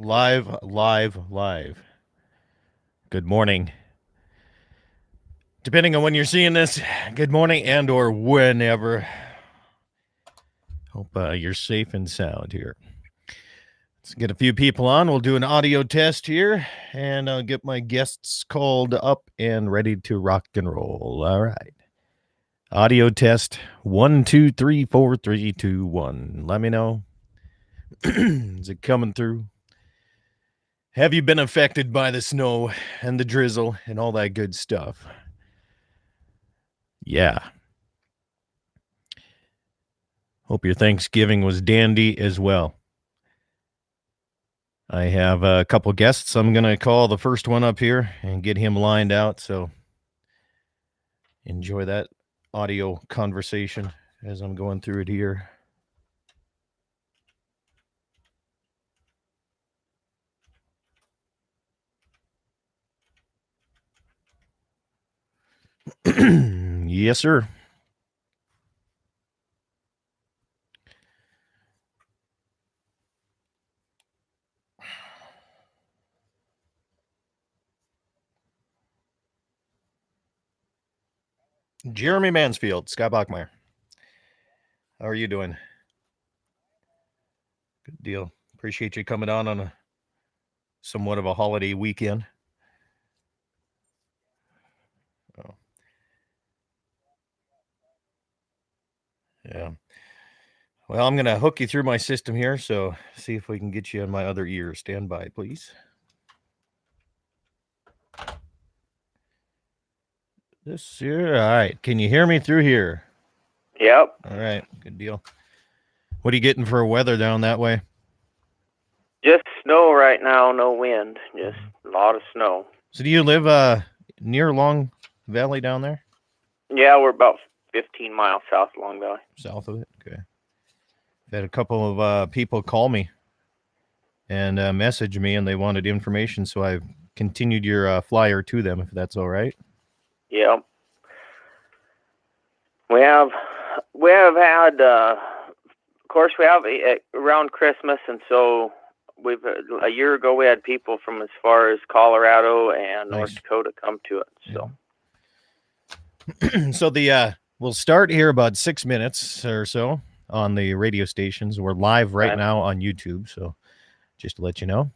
Live. Good morning. Depending on when you're seeing this, good morning and or whenever. Hope you're safe and sound here. Let's get a few people on. We'll do an audio test here, and I'll get my guests called up and ready to rock and roll. All right. Audio test 1, 2, 3, 4, 3, 2, 1. Let me know. Is it coming through? Have you been affected by the snow and the drizzle and all that good stuff? Yeah. Hope your Thanksgiving was dandy as well. I have a couple guests. I'm going to call the first one up here and get him lined out. So enjoy that audio conversation as I'm going through it here. Yes, sir. Jeremy Mansfield, Scott Bachmeyer. How are you doing? Good deal. Appreciate you coming on a somewhat of a holiday weekend. Oh. Yeah. Well, I'm going to hook you through my system here, so see if we can get you on my other ear. Stand by, please. This here, all right. Can you hear me through here? Yep. All right, good deal. What are you getting for weather down that way? Just snow right now, no wind. Just a lot of snow. So do you live near Long Valley down there? Yeah, we're about 15 miles south of Long Valley. South of it? Okay. I've had a couple of people call me and message me, and they wanted information, so I've continued your flyer to them, if that's all right. Yep. We have had, of course, we have around Christmas, and so a year ago we had people from as far as Colorado and North Dakota come to it. So, so we'll start here about 6 minutes or so on the radio stations. We're live right now on YouTube, so just to let you know.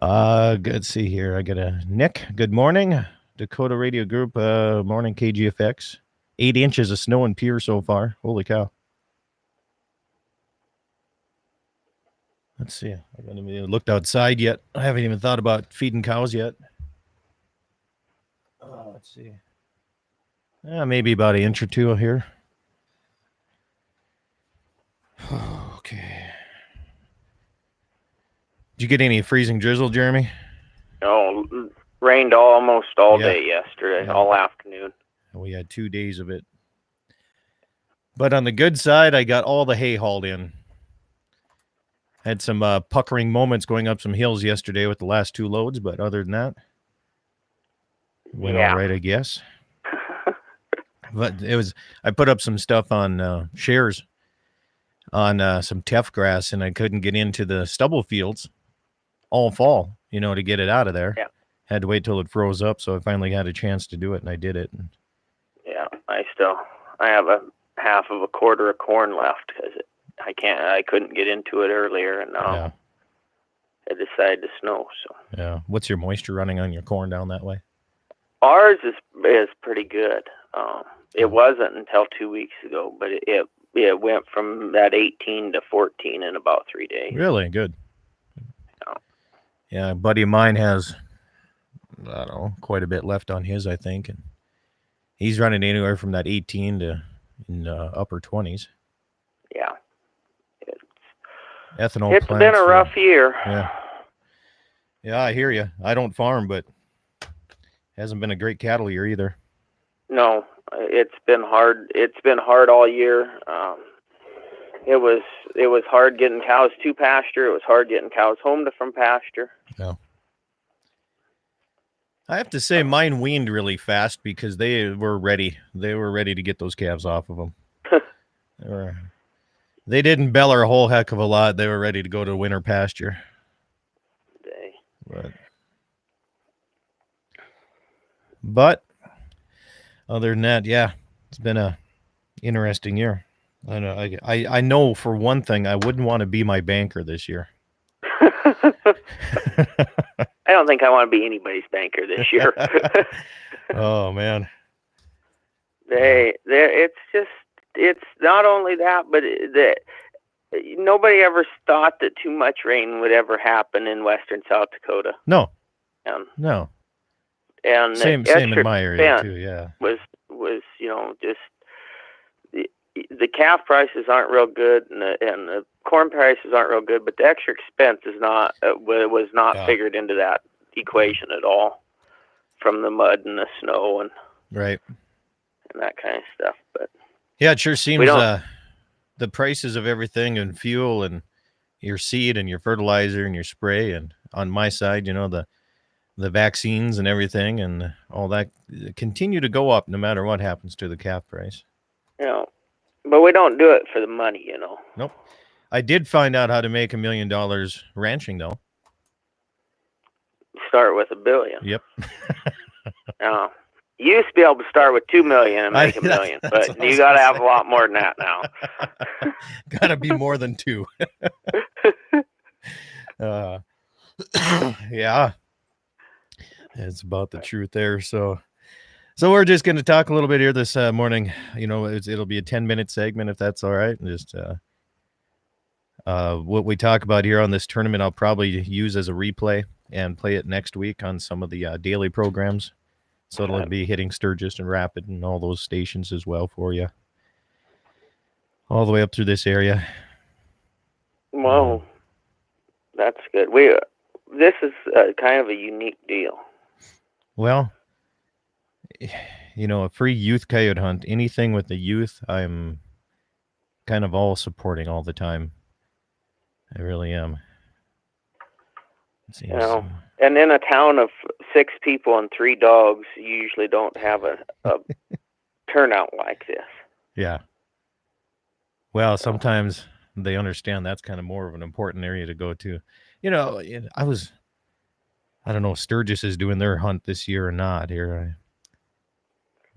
Let's see here. I got a Nick. Good morning, Dakota Radio Group. Morning, KGFX. 8 inches of snow in Pierre so far. Holy cow. Let's see. I haven't even looked outside yet. I haven't even thought about feeding cows yet. Let's see. Maybe about an inch or two here. Okay. Did you get any freezing drizzle, Jeremy? No, rained almost all day yesterday, all afternoon. We had 2 days of it. But on the good side, I got all the hay hauled in. Had some puckering moments going up some hills yesterday with the last 2 loads, but other than that, went all right, I guess. But I put up some stuff on shares on some teff grass, and I couldn't get into the stubble fields all fall, to get it out of there. Yeah. Had to wait till it froze up, so I finally had a chance to do it, and I did it. Yeah, I have a half of a quarter of corn left because I couldn't get into it earlier, and now it decided to snow. So yeah, what's your moisture running on your corn down that way? Ours is pretty good. It wasn't until 2 weeks ago, but it went from that 18 to 14 in about 3 days. Really good. Yeah, a buddy of mine has, I don't know, quite a bit left on his, I think, and he's running anywhere from that 18 to upper 20s. Yeah. Ethanol it's been a rough year. Yeah, I hear you. I don't farm, but hasn't been a great cattle year either. No, it's been hard. It's been hard all year. It was hard getting cows to pasture. It was hard getting cows home from pasture. Yeah. I have to say mine weaned really fast because they were ready. They were ready to get those calves off of them. They didn't beller a whole heck of a lot. They were ready to go to winter pasture. But other than that, yeah, it's been a interesting year. I know for one thing, I wouldn't want to be my banker this year. I don't think I want to be anybody's banker this year. Oh man. It's not only that, but nobody ever thought that too much rain would ever happen in western South Dakota. No. No. And same in my area too. Yeah. Was just the calf prices aren't real good, and the corn prices aren't real good, but the extra expense was not figured into that equation at all, from the mud and the snow and right and that kind of stuff. But yeah, it sure seems the prices of everything and fuel and your seed and your fertilizer and your spray, and on my side, the vaccines and everything and all that continue to go up no matter what happens to the calf price. But we don't do it for the money, Nope. I did find out how to make $1 million ranching, though. Start with $1 billion. Yep. You used to be able to start with $2 million and make $1 million, but you got to have a lot more than that now. Got to be more than 2. Yeah. It's about the truth there. So we're just going to talk a little bit here this morning. It'll be a 10-minute segment if that's all right. And just what we talk about here on this tournament, I'll probably use as a replay and play it next week on some of the daily programs. So it'll be hitting Sturgis and Rapid and all those stations as well for you, all the way up through this area. Well, that's good. This is kind of a unique deal. Well, a free youth coyote hunt, anything with the youth, I'm kind of all supporting all the time. I really am. And in a town of 6 people and 3 dogs, you usually don't have a turnout like this. Yeah. Well, sometimes they understand that's kind of more of an important area to go to. I don't know if Sturgis is doing their hunt this year or not here.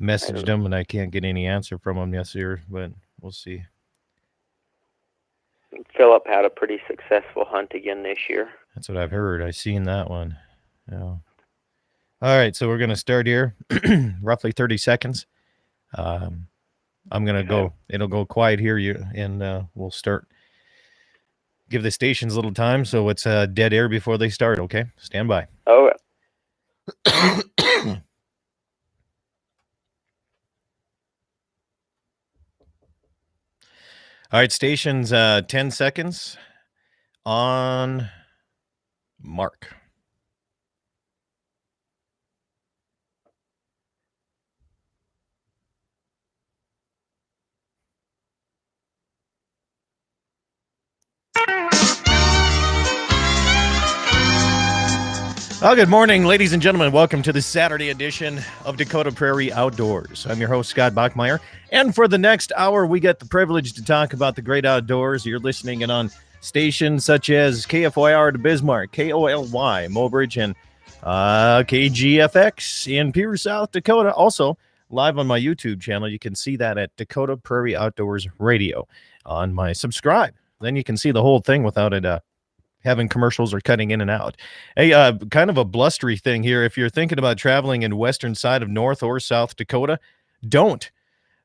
I messaged them and I can't get any answer from them this year, but we'll see. Philip had a pretty successful hunt again this year. That's what I've heard. I've seen that one. Yeah. All right, so we're going to start here, roughly 30 seconds. I'm going to go. It'll go quiet here, and we'll start. Give the stations a little time so it's dead air before they start, okay? Stand by. Oh. All right, stations, 10 seconds on mark. Well, good morning, ladies and gentlemen. Welcome to the Saturday edition of Dakota Prairie Outdoors. I'm your host, Scott Bachmeyer, and for the next hour, we get the privilege to talk about the great outdoors. You're listening in on stations such as KFYR to Bismarck, KOLY, Mobridge, and KGFX in Pierce, South Dakota. Also, live on my YouTube channel, you can see that at Dakota Prairie Outdoors Radio on my subscribe. Then you can see the whole thing without it having commercials or cutting in and out. Hey, kind of a blustery thing here. If you're thinking about traveling in western side of North or South Dakota, don't.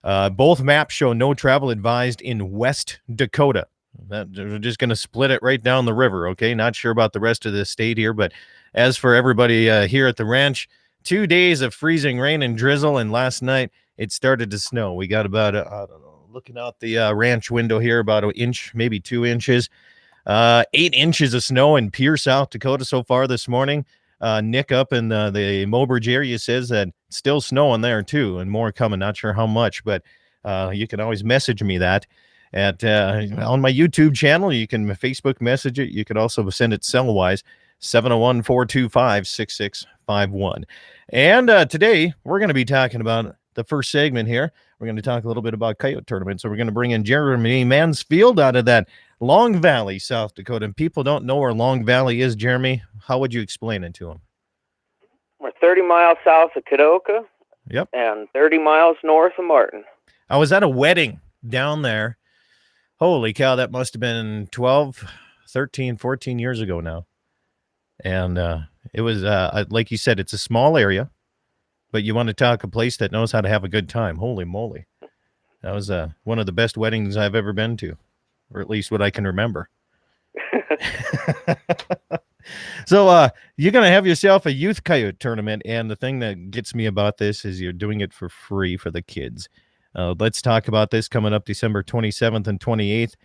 Both maps show no travel advised in West Dakota. They're just going to split it right down the river, okay? Not sure about the rest of the state here, but as for everybody here at the ranch, 2 days of freezing rain and drizzle, and last night it started to snow. We got about, I don't know, looking out the ranch window here, about an inch, maybe 2 inches. 8 inches of snow in Pierce, South Dakota so far this morning. Nick up in the Mobridge area says that it's still snowing there too, and more coming. Not sure how much, but you can always message me that at on my YouTube channel. You can Facebook message it. You can also send it cell-wise, 701-425-6651. And today we're going to be talking about the first segment here. We're going to talk a little bit about coyote tournament. So we're going to bring in Jeremy Mansfield out of that Long Valley, South Dakota. And people don't know where Long Valley is, Jeremy. How would you explain it to them? We're 30 miles south of Kadoka. Yep. And 30 miles north of Martin. I was at a wedding down there. Holy cow, that must have been 12, 13, 14 years ago now. And it was, like you said, it's a small area, but you want to talk a place that knows how to have a good time. Holy moly. That was one of the best weddings I've ever been to, or at least what I can remember. So you're going to have yourself a youth coyote tournament, and the thing that gets me about this is you're doing it for free for the kids. Let's talk about this coming up December 27th and 28th.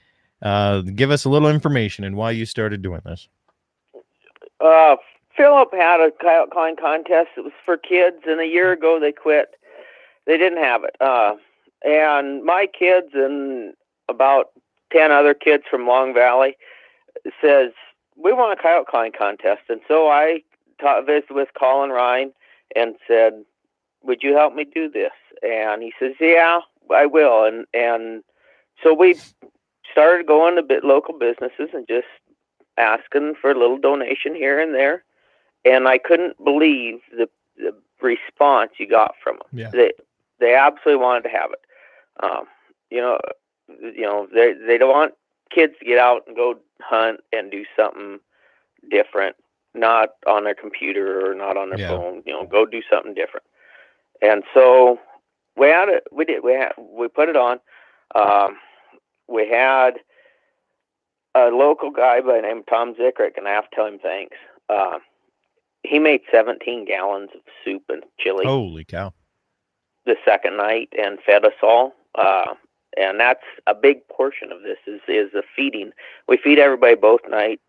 Give us a little information and why you started doing this. Philip had a Coyote Klein contest. It was for kids, and a year ago they quit. They didn't have it. And my kids and about 10 other kids from Long Valley says, we want a Coyote Klein contest. And so I visited with Colin Ryan and said, would you help me do this? And he says, yeah, I will. And so we started going to local businesses and just asking for a little donation here and there. And I couldn't believe the response you got from them. Yeah. They absolutely wanted to have it. They don't want kids to get out and go hunt and do something different, not on their computer or not on their phone. Go do something different. And so we had it. We put it on. We had a local guy by the name of Tom Zickrick, and I have to tell him thanks. He made 17 gallons of soup and chili. Holy cow. The second night and fed us all. And that's a big portion of this is the feeding. We feed everybody both nights.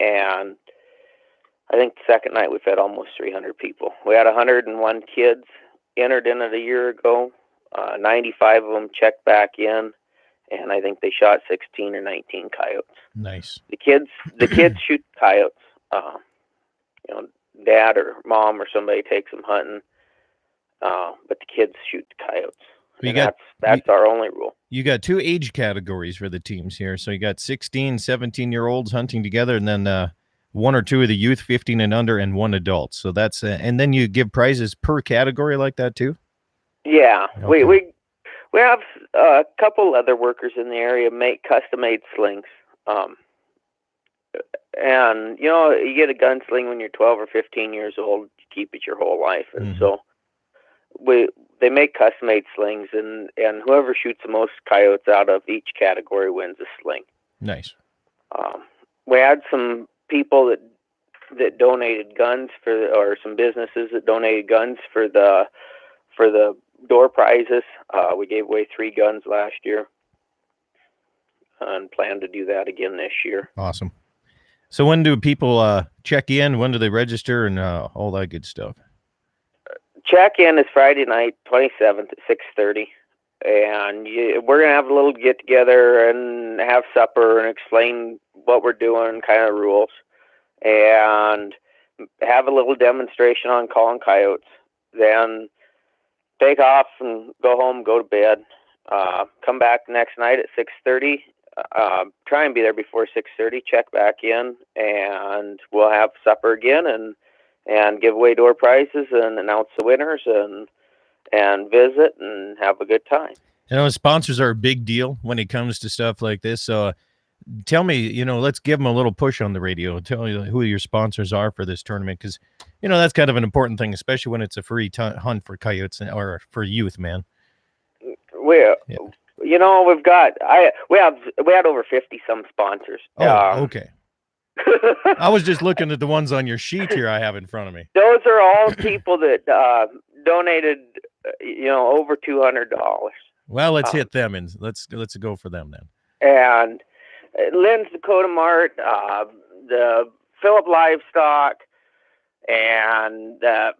And I think the second night we fed almost 300 people. We had 101 kids entered in it a year ago. 95 of them checked back in, and I think they shot 16 or 19 coyotes. Nice. The kids shoot coyotes. Dad or mom or somebody takes them hunting, but the kids shoot coyotes. That's our only rule. You got two age categories for the teams here. So you got 16, 17-year-olds hunting together, and then one or two of the youth, 15 and under, and one adult. So that's and then you give prizes per category like that too? Yeah. Okay. We have a couple leather workers in the area make custom-made slings. And, you get a gunsling when you're 12 or 15 years old, you keep it your whole life. And so they make custom-made slings, and whoever shoots the most coyotes out of each category wins a sling. Nice. We had some people that donated guns or some businesses that donated guns for the door prizes. We gave away 3 guns last year and plan to do that again this year. Awesome. So when do people check in? When do they register and all that good stuff? Check-in is Friday night, 27th at 6:30. And we're going to have a little get-together and have supper and explain what we're doing, kind of rules. And have a little demonstration on calling coyotes. Then take off and go home, go to bed. Come back next night at 6:30. Try and be there before 6:30. Check back in, and we'll have supper again and give away door prizes and announce the winners and visit and have a good time. Sponsors are a big deal when it comes to stuff like this. So tell me, let's give them a little push on the radio. Tell you who your sponsors are for this tournament, because that's kind of an important thing, especially when it's a free hunt for coyotes or for youth, man. We had over 50 some sponsors. Oh, okay. I was just looking at the ones on your sheet here I have in front of me. Those are all people that donated, over $200. Well, let's hit them and let's go for them then. And Lynn's Dakota Mart, the Phillip Livestock, and the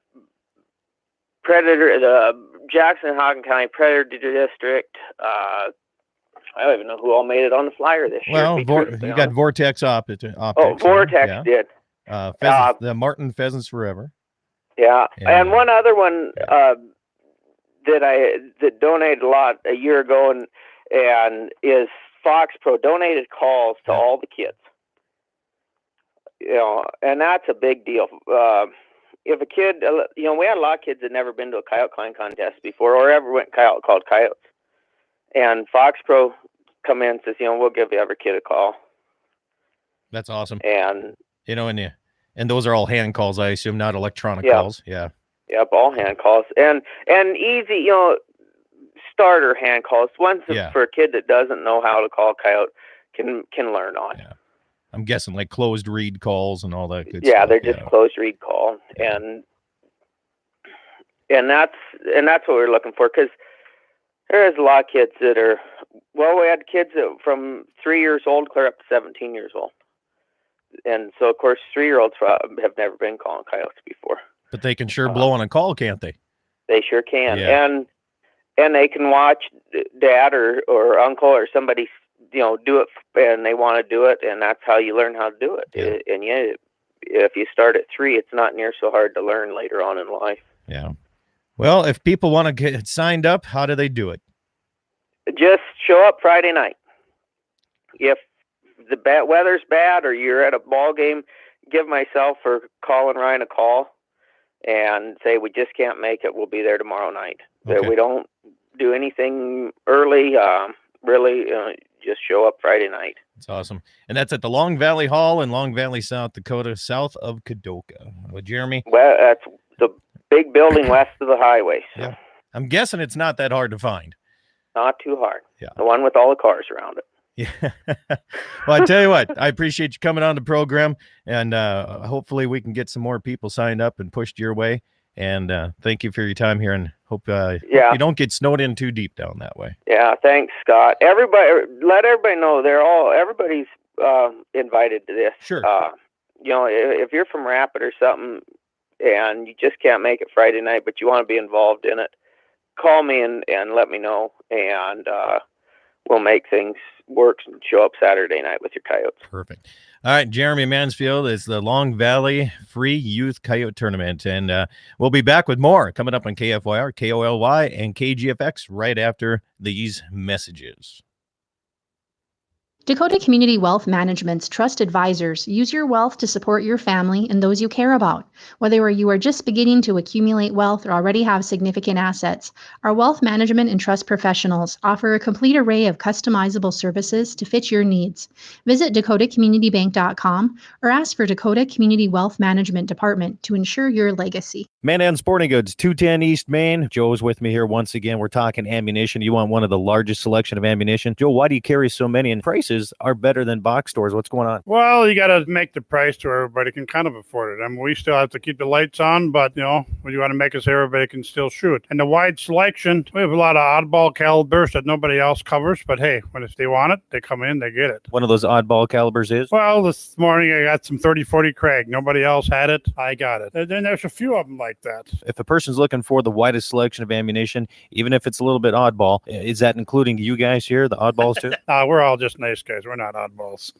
Predator, the Jackson and Hagen County Predator District. I don't even know who all made it on the flyer this year. Well, you got Vortex Optics. Oh, Vortex did. The Martin Pheasants Forever. Yeah, and one other one that donated a lot a year ago and is Fox Pro donated calls to all the kids. And that's a big deal. If a kid, we had a lot of kids that never been to a Coyote Klein contest before or ever went called Coyotes. And Fox Pro come in and says, we'll give every kid a call. That's awesome. And and those are all hand calls, I assume, not electronic calls. Yeah. Yep, all hand calls. And easy, starter hand calls. Ones for a kid that doesn't know how to call Coyote can learn on. Yeah. I'm guessing like closed read calls and all that good stuff. Yeah, they're just closed read call. And that's what we're looking for, because there's a lot of kids that are, we had kids from 3 years old clear up to 17 years old. And so, of course, 3-year-olds have never been calling Coyotes before. But they can sure blow on a call, can't they? They sure can. Yeah. And they can watch dad or uncle or somebody, do it, and they want to do it, and that's how you learn how to do it. Yeah. And if you start at 3, it's not near so hard to learn later on in life. Yeah. Well, if people want to get signed up, how do they do it? Just show up Friday night. If the weather's bad or you're at a ball game, give myself or Colin Ryan a call and say, we just can't make it. We'll be there tomorrow night. Okay. We don't do anything early. Really, just show up Friday night. That's awesome. And that's at the Long Valley Hall in Long Valley, South Dakota, south of Kadoka. Well, Jeremy? Well, that's the big building west of the highway. So. Yeah. I'm guessing it's not that hard to find. Not too hard. Yeah. The one with all the cars around it. Yeah. Well, I tell you what, I appreciate you coming on the program, and hopefully we can get some more people signed up and pushed your way. And thank you for your time here, and hope hope you don't get snowed in too deep down that way. Yeah, thanks, Scott. Let everybody know everybody's invited to this. Sure. If you're from Rapid or something and you just can't make it Friday night, but you want to be involved in it, call me and let me know, and we'll make things work and show up Saturday night with your Coyotes. Perfect. All right, Jeremy Mansfield is the Long Valley Free Youth Coyote Tournament, and we'll be back with more coming up on KFYR, KOLY, and KGFX right after these messages. Dakota Community Wealth Management's trust advisors use your wealth to support your family and those you care about. Whether you are just beginning to accumulate wealth or already have significant assets, our wealth management and trust professionals offer a complete array of customizable services to fit your needs. Visit dakotacommunitybank.com or ask for Dakota Community Wealth Management Department to ensure your legacy. Mandan Sporting Goods, 210 East Main. Joe's with me here once again. We're talking ammunition. You want one of the largest selection of ammunition. Joe, why do you carry so many, and prices are better than box stores? What's going on? Well, you got to make the price to where everybody can kind of afford it. I mean, we still have to keep the lights on, but, you want to make it so everybody can still shoot. And the wide selection, we have a lot of oddball calibers that nobody else covers, but hey, if they want it, they come in, they get it. One of those oddball calibers is? Well, this morning I got some 30-40 Craig. Nobody else had it. I got it. And then there's a few of them like that. If a person's looking for the widest selection of ammunition, even if it's a little bit oddball, is that including you guys here, the oddballs too? We're all just nice guys. We're not oddballs.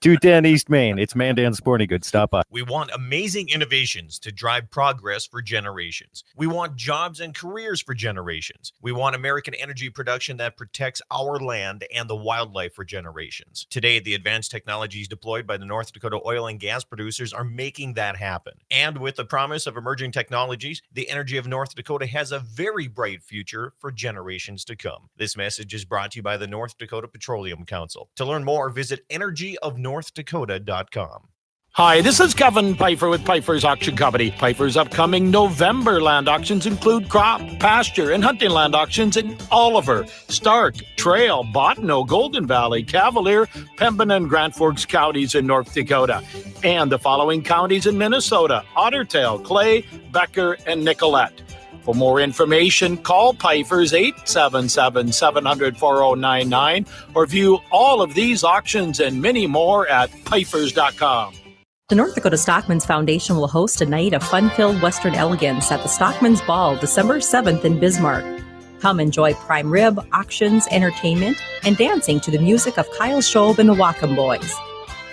210 East Main. It's Mandan Sporting Goods. Stop by. We want amazing innovations to drive progress for generations. We want jobs and careers for generations. We want American energy production that protects our land and the wildlife for generations. Today, the advanced technologies deployed by the North Dakota oil and gas producers are making that happen. And with the promise of emerging technologies, the energy of North Dakota has a very bright future for generations to come. This message is brought to you by the North Dakota Petroleum Council. To learn more, visit energyofnorthdakota.com. Hi, this is Kevin Pfeiffer with Pfeiffer's Auction Company. Pfeiffer's upcoming November land auctions include crop, pasture, and hunting land auctions in Oliver, Stark, Trail, Bottineau, Golden Valley, Cavalier, Pembina, and Grand Forks counties in North Dakota, and the following counties in Minnesota: Ottertail, Clay, Becker, and Nicollet. For more information, call Pfeiffer's 877-700-4099 or view all of these auctions and many more at Pfeiffers.com. The North Dakota Stockmen's Foundation will host a night of fun-filled Western elegance at the Stockmen's Ball, December 7th in Bismarck. Come enjoy prime rib, auctions, entertainment, and dancing to the music of Kyle Schob and the Wacom Boys.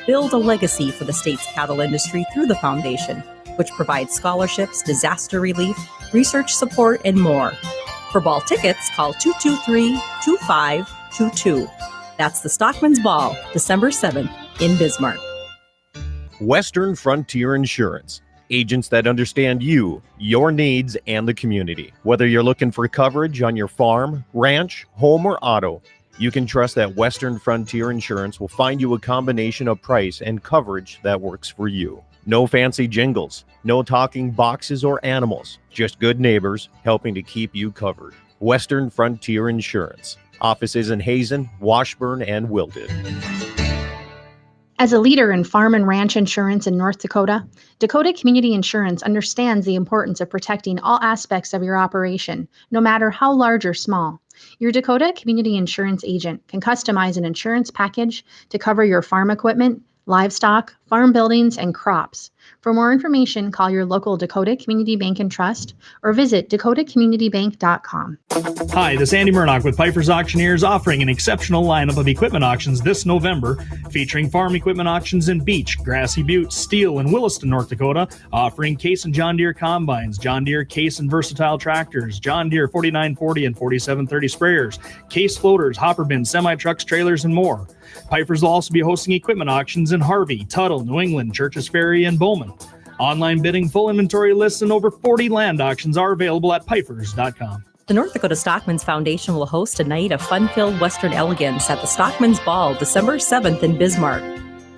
Build a legacy for the state's cattle industry through the foundation, which provides scholarships, disaster relief, research support, and more. For ball tickets, call 223-2522. That's the Stockman's Ball, December 7th in Bismarck. Western Frontier Insurance. Agents that understand you, your needs, and the community. Whether you're looking for coverage on your farm, ranch, home, or auto, you can trust that Western Frontier Insurance will find you a combination of price and coverage that works for you. No fancy jingles, no talking boxes or animals, just good neighbors helping to keep you covered. Western Frontier Insurance. Offices in Hazen, Washburn, and Wilton. As a leader in farm and ranch insurance in North Dakota, Dakota Community Insurance understands the importance of protecting all aspects of your operation, no matter how large or small. Your Dakota Community Insurance agent can customize an insurance package to cover your farm equipment, livestock, farm buildings, and crops. For more information, call your local Dakota Community Bank and Trust or visit dakotacommunitybank.com. Hi, this is Andy Murdoch with Piper's Auctioneers, offering an exceptional lineup of equipment auctions this November, featuring farm equipment auctions in Beach, Grassy Butte, Steele, and Williston, North Dakota, offering Case and John Deere combines, John Deere Case and Versatile tractors, John Deere 4940 and 4730 sprayers, Case floaters, hopper bins, semi-trucks, trailers, and more. Piper's will also be hosting equipment auctions in Harvey, Tuttle, New England, Churches Ferry, and Bowman. Online bidding, full inventory lists, and over 40 land auctions are available at pipers.com. The North Dakota Stockmen's Foundation will host a night of fun-filled Western elegance at the Stockmen's Ball, December 7th in Bismarck.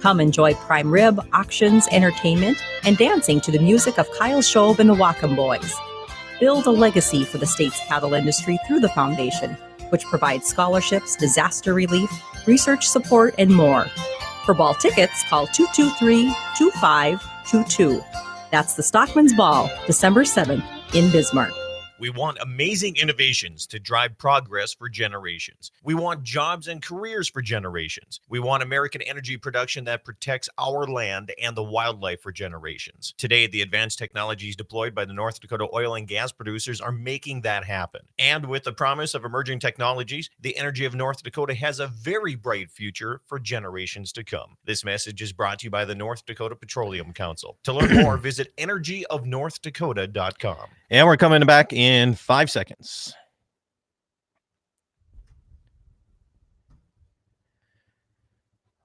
Come enjoy prime rib, auctions, entertainment, and dancing to the music of Kyle Shobe and the Wacom Boys. Build a legacy for the state's cattle industry through the foundation, which provides scholarships, disaster relief, research support, and more. For ball tickets, call 223-2522. That's the Stockmen's Ball, December 7th in Bismarck. We want amazing innovations to drive progress for generations. We want jobs and careers for generations. We want American energy production that protects our land and the wildlife for generations. Today, the advanced technologies deployed by the North Dakota oil and gas producers are making that happen. And with the promise of emerging technologies, the energy of North Dakota has a very bright future for generations to come. This message is brought to you by the North Dakota Petroleum Council. To learn more, visit energyofnorthdakota.com. And we're coming back in 5 seconds.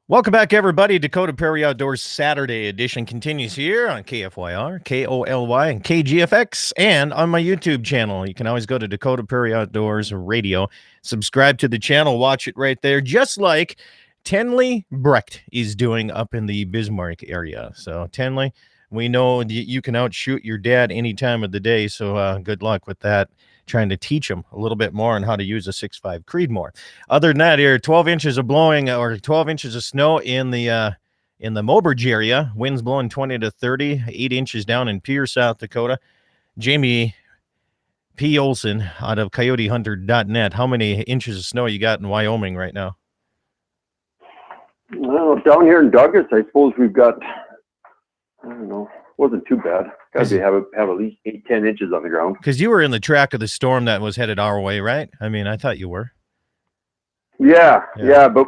Welcome back, everybody. Dakota Prairie Outdoors Saturday edition continues here on KFYR, KOLY, and KGFX, and on my YouTube channel. You can always go to Dakota Prairie Outdoors Radio, subscribe to the channel, watch it right there, just like Tenley Brecht is doing up in the Bismarck area. So, Tenley, we know you can outshoot your dad any time of the day, so good luck with that. Trying to teach him a little bit more on how to use a 6.5 Creedmoor. Other than that, here 12 inches of blowing or 12 inches of snow in the Mobridge area. Winds blowing 20 to 30. 8 inches down in Pierre, South Dakota. Jamie P. Olson out of CoyoteHunter.net. How many inches of snow you got in Wyoming right now? Well, down here in Douglas, I suppose we've got, I don't know, wasn't too bad. Got to have at least 8-10 inches on the ground. Because you were in the track of the storm that was headed our way, right? I mean, I thought you were. Yeah, but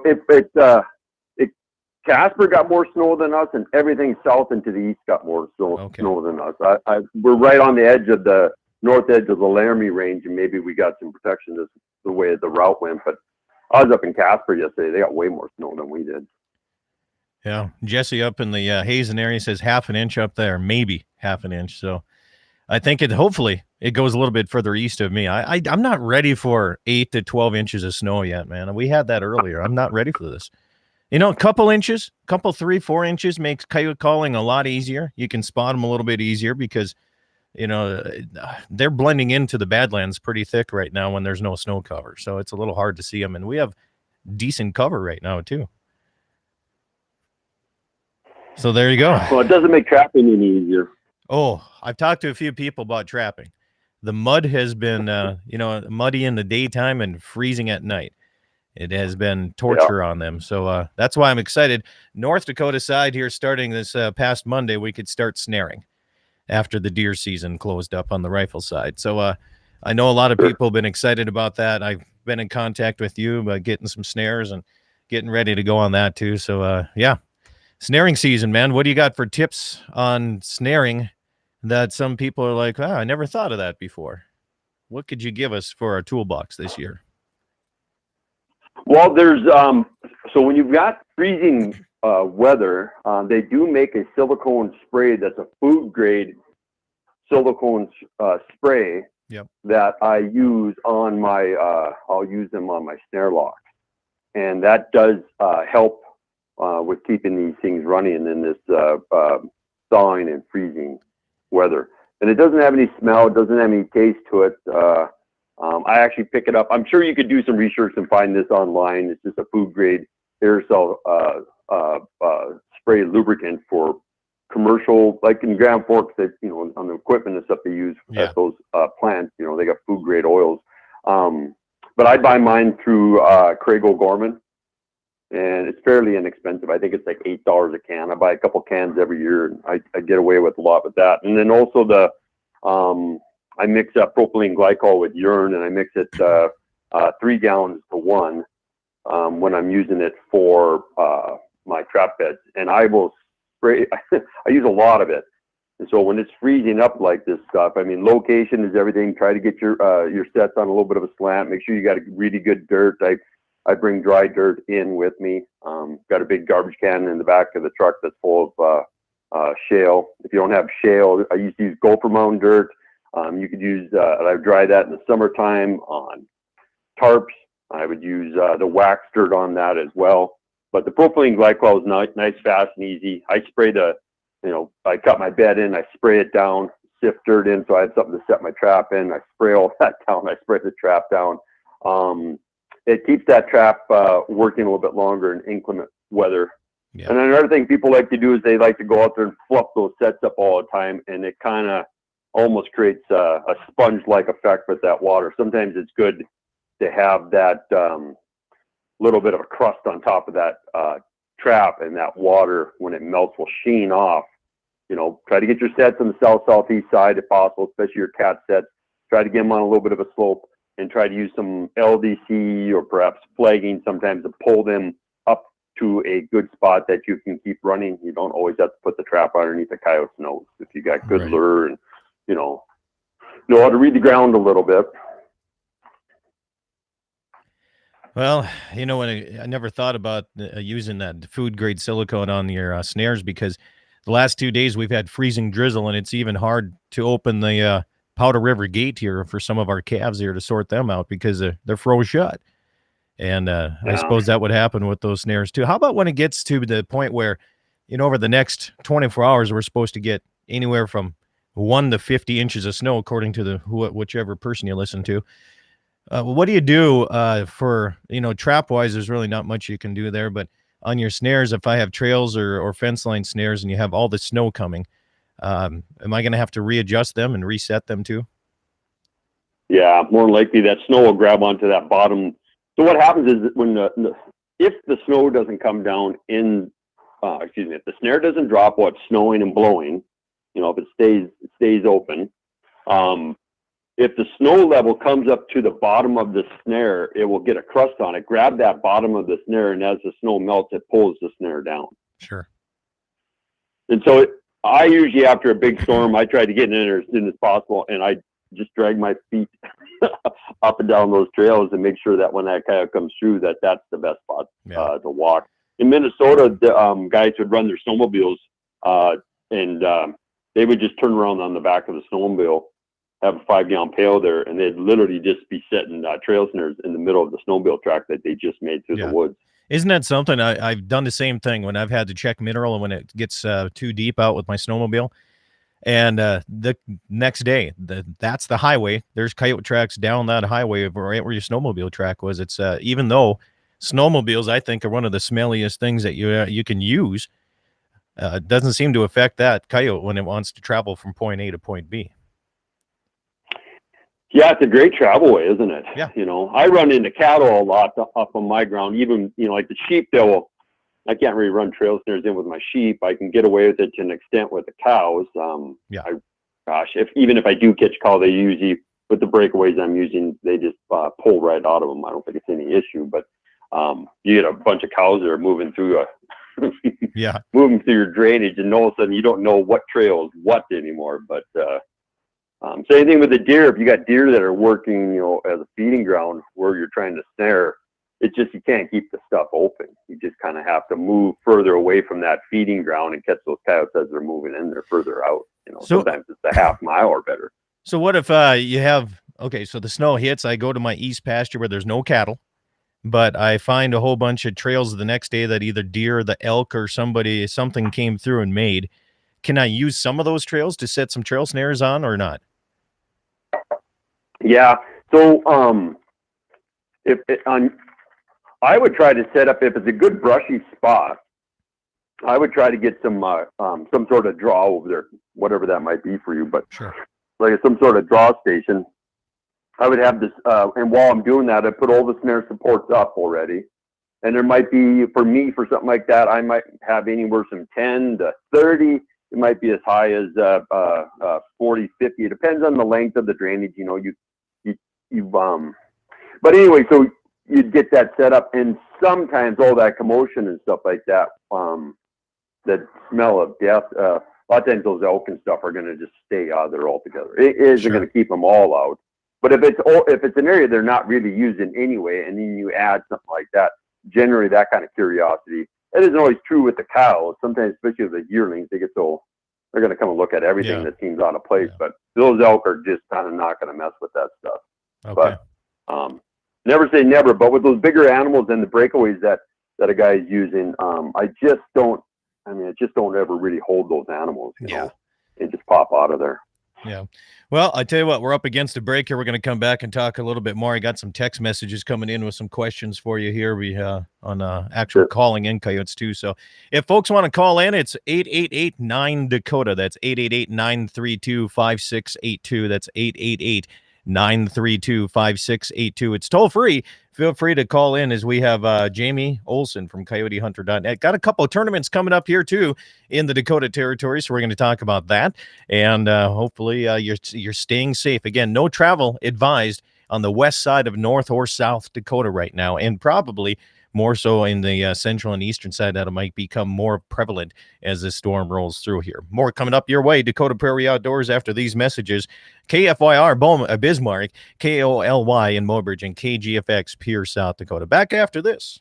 Casper got more snow than us, and everything south and to the east got more snow than us. We're right on the edge of the north edge of the Laramie Range, and maybe we got some protection this the way the route went. But I was up in Casper yesterday. They got way more snow than we did. Yeah, Jesse up in the Hazen area says half an inch up there, maybe half an inch. So I think hopefully it goes a little bit further east of me. I'm not ready for 8 to 12 inches of snow yet, man. We had that earlier. I'm not ready for this. You know, a couple inches, 3-4 inches makes coyote calling a lot easier. You can spot them a little bit easier because, you know, they're blending into the Badlands pretty thick right now when there's no snow cover. So it's a little hard to see them. And we have decent cover right now, too. So there you go. Well, it doesn't make trapping any easier. Oh, I've talked to a few people about trapping. The mud has been, muddy in the daytime and freezing at night. It has been torture on them. So that's why I'm excited. North Dakota side here, starting this past Monday, we could start snaring after the deer season closed up on the rifle side. So I know a lot of people have been excited about that. I've been in contact with you about getting some snares and getting ready to go on that too. So snaring season, man. What do you got for tips on snaring that some people are like, I never thought of that before? What could you give us for our toolbox this year? Well, there's So when you've got freezing weather, they do make a silicone spray that's a food grade silicone spray that I use on my, I'll use them on my snare lock. And that does help with keeping these things running in this thawing and freezing weather. And it doesn't have any smell, it doesn't have any taste to it. I actually pick it up. I'm sure you could do some research and find this online. It's just a food grade aerosol spray lubricant for commercial, like in Grand Forks, that, you know, on the equipment and stuff they use at those plants, you know, they got food grade oils. But I buy mine through Craig O'Gorman, and it's fairly inexpensive. I think it's like $8 a can. I buy a couple cans every year, and I get away with a lot with that. And then also I mix up propylene glycol with urine, and I mix it 3 gallons to 1 when I'm using it for my trap beds. And I will spray, I use a lot of it. And so when it's freezing up like this stuff, I mean, location is everything. Try to get your sets on a little bit of a slant. Make sure you got a really good dirt. I bring dry dirt in with me. Got a big garbage can in the back of the truck that's full of shale. If you don't have shale, I used to use Gopher Mountain dirt. You could use, I dry that in the summertime on tarps. I would use the wax dirt on that as well. But the propylene glycol is nice, fast, and easy. I spray I cut my bed in, I spray it down, sift dirt in, so I have something to set my trap in. I spray all that down. I spray the trap down. It keeps that trap working a little bit longer in inclement weather. Yeah. And another thing people like to do is they like to go out there and fluff those sets up all the time, and it kind of almost creates a sponge-like effect with that water. Sometimes it's good to have that little bit of a crust on top of that trap, and that water, when it melts, will sheen off. You know, try to get your sets on the southeast side if possible, especially your cat sets. Try to get them on a little bit of a slope, and try to use some LDC or perhaps flagging sometimes to pull them up to a good spot that you can keep running. You don't always have to put the trap underneath the coyote's nose. If you got good lure and, you know how to read the ground a little bit. Well, you know, I never thought about using that food grade silicone on your snares, because the last 2 days we've had freezing drizzle, and it's even hard to open the Powder River gate here for some of our calves here to sort them out because they're froze shut. And I suppose that would happen with those snares too. How about when it gets to the point where, you know, over the next 24 hours, we're supposed to get anywhere from 1 to 50 inches of snow, according to whichever person you listen to. What do you do for, you know, trap wise? There's really not much you can do there, but on your snares, if I have trails or fence line snares and you have all the snow coming, am I going to have to readjust them and reset them too? Yeah, more than likely that snow will grab onto that bottom. So what happens is that when if the snow doesn't come down if the snare doesn't drop while it's snowing and blowing, you know, if it stays open, if the snow level comes up to the bottom of the snare, it will get a crust on it, grab that bottom of the snare, and as the snow melts, it pulls the snare down. Sure. And so I usually, after a big storm, I try to get in there as soon as possible, and I just drag my feet up and down those trails and make sure that when that coyote comes through, that's the best spot to walk. In Minnesota, the guys would run their snowmobiles, and they would just turn around on the back of the snowmobile, have a 5-gallon pail there, and they'd literally just be setting trail snares in the middle of the snowmobile track that they just made through the woods. Isn't that something? I've done the same thing when I've had to check mineral and when it gets too deep out with my snowmobile. And the next day, that's the highway. There's coyote tracks down that highway right where your snowmobile track was. It's even though snowmobiles, I think, are one of the smelliest things that you can use, it doesn't seem to affect that coyote when it wants to travel from point A to point B. Yeah, it's a great travel way, isn't it? Yeah. You know, I run into cattle a lot up on my ground. Even, you know, like the sheep, I can't really run trail snares in with my sheep. I can get away with it to an extent with the cows. Even if I do catch cow, they usually, with the breakaways I'm using, they just pull right out of them. I don't think it's any issue. But you get a bunch of cows that are moving through moving through your drainage, and all of a sudden you don't know what trail is what anymore. But same thing with the deer. If you got deer that are working, you know, as a feeding ground where you're trying to snare, It's just you can't keep the stuff open. You just kind of have to move further away from that feeding ground and catch those coyotes as they're moving in. They're further out. Sometimes it's a half mile or better. So what if you have, okay, so the snow hits, I go to my east pasture where there's no cattle, but I find a whole bunch of trails the next day that either deer or the elk or something came through and made. Can I use some of those trails to set some trail snares on or not? Yeah. So I would try to set up, if it's a good brushy spot, I would try to get some sort of draw over there, whatever that might be for you. But sure, like some sort of draw station. I would have this, and while I'm doing that, I put all the snare supports up already. And there might be, for me, for something like that, I might have anywhere from 10 to 30. It might be as high as 40, 50. It depends on the length of the drainage. But anyway, so you'd get that set up, and sometimes all that commotion and stuff like that, that smell of death, a lot of times those elk and stuff are going to just stay out there altogether. It isn't going to keep them all out. But if it's an area they're not really using anyway, and then you add something like that, generally that kind of curiosity. It isn't always true with the cows. Sometimes, especially with the yearlings, they're going to come and look at everything that seems out of place. But those elk are just kind of not going to mess with that stuff. Okay. But never say never. But with those bigger animals and the breakaways that a guy is using, I just don't ever really hold those animals, you know, and just pop out of there. Yeah. Well, I tell you what, we're up against a break here. We're going to come back and talk a little bit more. I got some text messages coming in with some questions for you here. We on actual calling in coyotes too. So if folks want to call in, it's 888-9-DAKOTA. That's 888-932-5682. That's 888-932-5682. It's toll free. Feel free to call in as we have Jamie Olson from CoyoteHunter.net. Got a couple of tournaments coming up here too in the Dakota Territory, so we're going to talk about that. And hopefully you're staying safe. Again, no travel advised on the west side of North or South Dakota right now, and probably more so in the central and eastern side. That it might become more prevalent as this storm rolls through here. More coming up your way. Dakota Prairie Outdoors after these messages. KFYR Bismarck, KOLY in Mobridge, and KGFX Pierce, South Dakota. Back after this.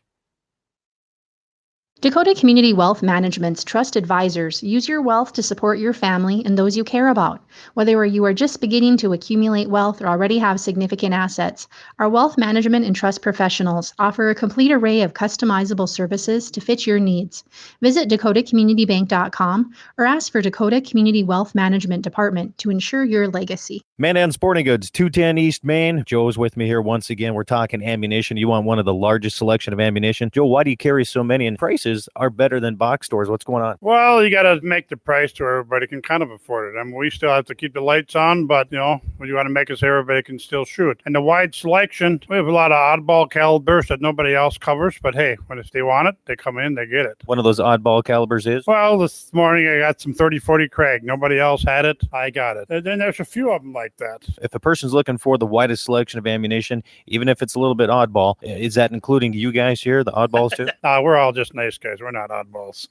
Dakota Community Wealth Management's trust advisors use your wealth to support your family and those you care about. Whether you are just beginning to accumulate wealth or already have significant assets, our wealth management and trust professionals offer a complete array of customizable services to fit your needs. Visit dakotacommunitybank.com or ask for Dakota Community Wealth Management Department to ensure your legacy. Mandan Sporting Goods, 210 East Main. Joe's with me here once again. We're talking ammunition. You want one of the largest selection of ammunition. Joe, why do you carry so many, and prices are better than box stores? What's going on? Well, you got to make the price to where everybody can kind of afford it. I mean, we still have to keep the lights on, but, when you want to make it so everybody can still shoot. And the wide selection, we have a lot of oddball calibers that nobody else covers, but hey, if they want it, they come in, they get it. One of those oddball calibers is? Well, this morning I got some 30-40 Craig. Nobody else had it. I got it. And then there's a few of them like that. If a person's looking for the widest selection of ammunition, even if it's a little bit oddball, is that including you guys here, the oddballs too? We're all just nice guys. We're not oddballs.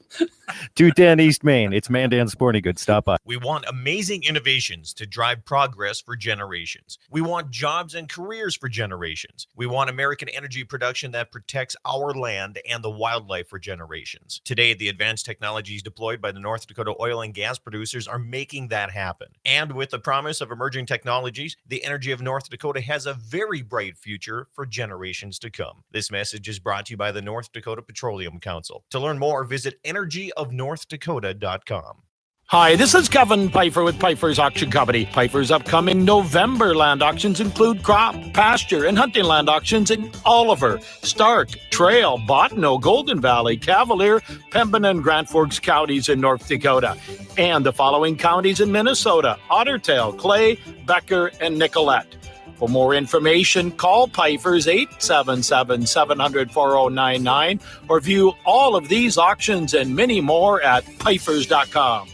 210 East Main. It's Mandan Sporting Goods. Stop by. We want amazing innovations to drive progress for generations. We want jobs and careers for generations. We want American energy production that protects our land and the wildlife for generations. Today, the advanced technologies deployed by the North Dakota oil and gas producers are making that happen. And with the promise of emerging technologies, the energy of North Dakota has a very bright future for generations to come. This message is brought to you by the North Dakota Petroleum Council. To learn more, visit energyofnorthdakota.com. Hi, this is Kevin Pfeiffer with Pfeiffer's Auction Company. Pfeiffer's upcoming November land auctions include crop, pasture, and hunting land auctions in Oliver, Stark, Trail, Bottineau, Golden Valley, Cavalier, Pembina, and Grand Forks counties in North Dakota, and the following counties in Minnesota: Ottertail, Clay, Becker, and Nicollet. For more information, call Pfeiffer's 877-700-4099 or view all of these auctions and many more at Pfeiffers.com.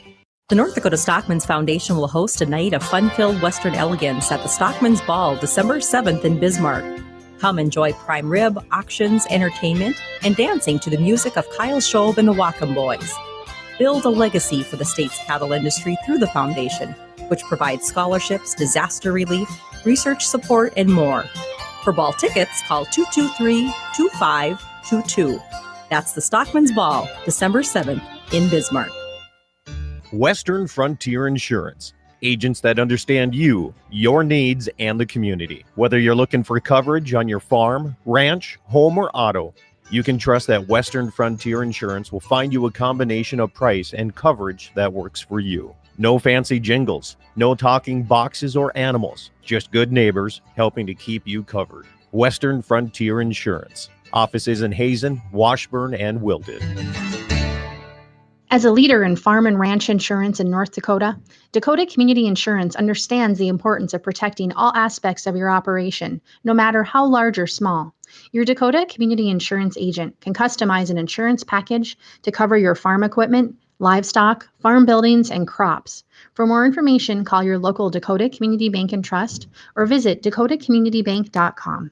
The North Dakota Stockmen's Foundation will host a night of fun-filled Western elegance at the Stockmen's Ball, December 7th in Bismarck. Come enjoy prime rib, auctions, entertainment, and dancing to the music of Kyle Schob and the Wacom Boys. Build a legacy for the state's cattle industry through the foundation, which provides scholarships, disaster relief, research support, and more. For ball tickets, call 223-2522. That's the Stockman's Ball, December 7th in Bismarck. Western Frontier Insurance. Agents that understand you, your needs, and the community. Whether you're looking for coverage on your farm, ranch, home, or auto, you can trust that Western Frontier Insurance will find you a combination of price and coverage that works for you. No fancy jingles, no talking boxes or animals, just good neighbors helping to keep you covered. Western Frontier Insurance. Offices in Hazen, Washburn, and Wilton. As a leader in farm and ranch insurance in North Dakota, Dakota Community Insurance understands the importance of protecting all aspects of your operation, no matter how large or small. Your Dakota Community Insurance agent can customize an insurance package to cover your farm equipment, livestock, farm buildings, and crops. For more information, call your local Dakota Community Bank and Trust or visit dakotacommunitybank.com.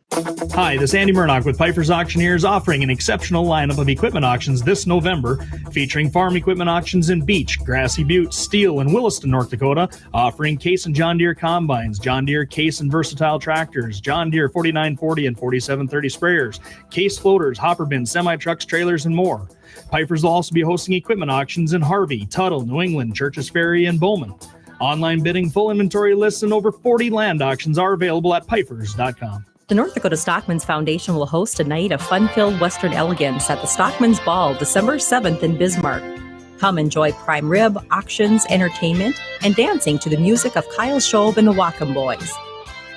Hi, this is Andy Murdoch with Piper's Auctioneers, offering an exceptional lineup of equipment auctions this November, featuring farm equipment auctions in Beach, Grassy Butte, Steele, and Williston, North Dakota, offering Case and John Deere combines, John Deere Case and Versatile tractors, John Deere 4940 and 4730 sprayers, Case floaters, hopper bins, semi-trucks, trailers, and more. Piper's will also be hosting equipment auctions in Harvey, Tuttle, New England, Churches Ferry, and Bowman. Online bidding, full inventory lists, and over 40 land auctions are available at pipers.com. The North Dakota Stockmen's Foundation will host a night of fun-filled Western elegance at the Stockmen's Ball, December 7th in Bismarck. Come enjoy prime rib, auctions, entertainment, and dancing to the music of Kyle Schob and the Wacom Boys.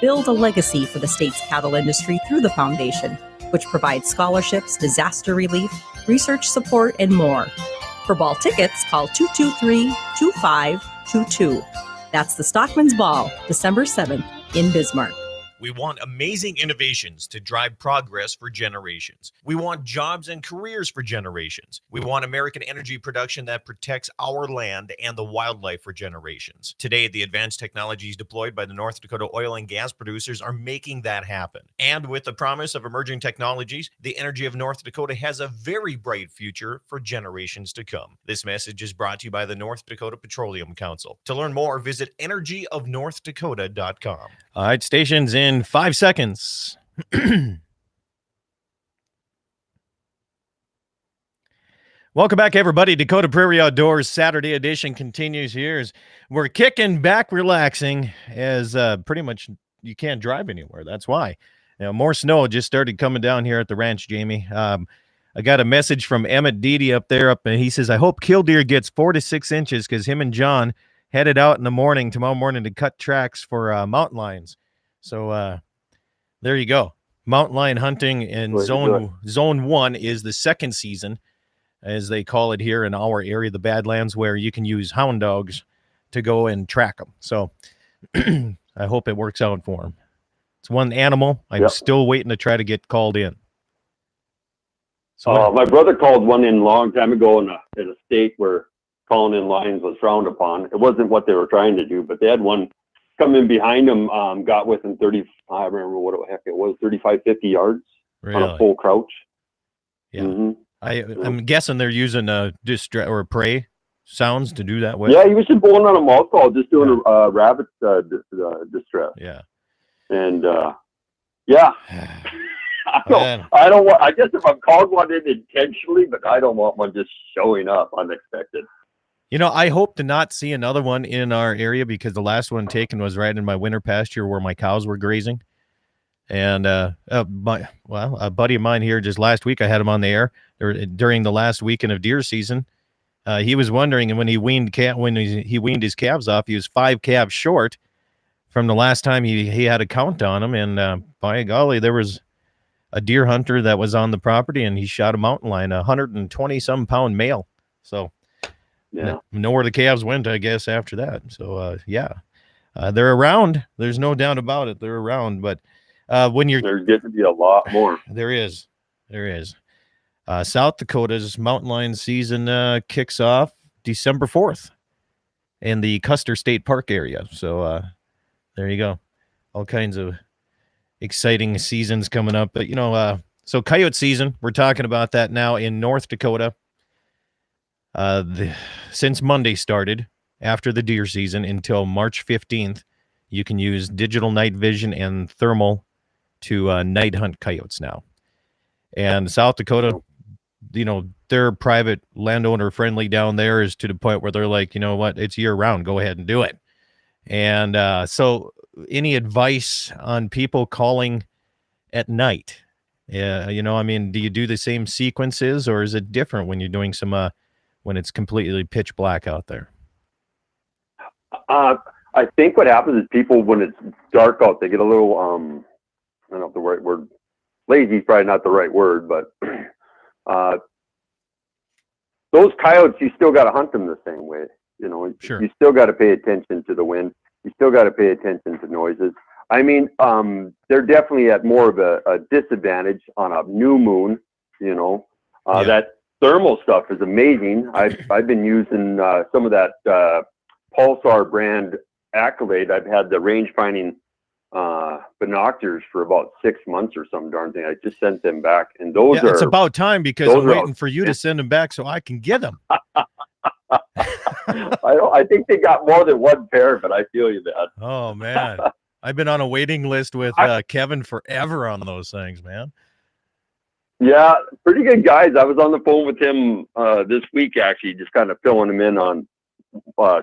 Build a legacy for the state's cattle industry through the foundation, which provides scholarships, disaster relief, research support, and more. For ball tickets, call 223-2522. That's the Stockman's Ball, December 7th in Bismarck. We want amazing innovations to drive progress for generations. We want jobs and careers for generations. We want American energy production that protects our land and the wildlife for generations. Today, the advanced technologies deployed by the North Dakota oil and gas producers are making that happen. And with the promise of emerging technologies, the energy of North Dakota has a very bright future for generations to come. This message is brought to you by the North Dakota Petroleum Council. To learn more, visit energyofnorthdakota.com. All right, stations in 5 seconds. Welcome back, everybody. Dakota Prairie Outdoors Saturday edition continues here as we're kicking back, relaxing, as pretty much you can't drive anywhere. That's why. More snow just started coming down here at the ranch, Jamie. I got a message from Emmett Deedy up there, and he says, I hope Killdeer gets 4 to 6 inches because him and John headed out in the morning, tomorrow morning, to cut tracks for mountain lions. So there you go. Mountain lion hunting in zone 1 is the second season, as they call it here in our area, the Badlands, where you can use hound dogs to go and track them. So I hope it works out for them. It's one animal. I'm still waiting to try to get called in. So my brother called one in a long time ago in a state where calling in lions was frowned upon. It wasn't what they were trying to do, but they had one come in behind them, got within 30, I remember what the heck it was, 35, 50 yards on a full crouch. Yeah. Mm-hmm. I'm guessing they're using distress or prey sounds to do that with. Yeah, he was just blowing on a mouth call, just doing a rabbit distress. Yeah. And I don't want, I guess if I'm called one in intentionally, but I don't want one just showing up unexpected. I hope to not see another one in our area because the last one taken was right in my winter pasture where my cows were grazing. And a buddy of mine here just last week, I had him on the air during the last weekend of deer season. He was wondering, and when he weaned his calves off, he was 5 calves short from the last time he had a count on them. And by golly, there was a deer hunter that was on the property, and he shot a mountain lion, 120-some pound male. So know where the calves went, I guess, after that. So they're around. There's no doubt about it. They're around, but there's getting to be a lot more. There is. South Dakota's mountain lion season kicks off December 4th in the Custer State Park area. So there you go. All kinds of exciting seasons coming up. But so coyote season, we're talking about that now in North Dakota. Since Monday started, after the deer season until March 15th, you can use digital night vision and thermal to night hunt coyotes now. And South Dakota, they're private landowner friendly down there, is to the point where they're like, you know what, it's year round, go ahead and do it. And so any advice on people calling at night? Yeah, do you do the same sequences, or is it different when you're doing some when it's completely pitch black out there? I think what happens is people, when it's dark out, they get a little I don't know if the right word, lazy is probably not the right word, but those coyotes, you still got to hunt them the same way. Sure. You still got to pay attention to the wind. You still got to pay attention to noises. I mean, they're definitely at more of a disadvantage on a new moon. That thermal stuff is amazing. I've been using some of that Pulsar brand Accolade. I've had the range finding binoculars for about 6 months or some darn thing. I just sent them back, and those are. It's about time, because I'm waiting for you to send them back so I can get them. I think they got more than one pair, but I feel you, man. Oh man, I've been on a waiting list with Kevin forever on those things, man. Yeah, pretty good guys. I was on the phone with him this week, actually, just kind of filling him in on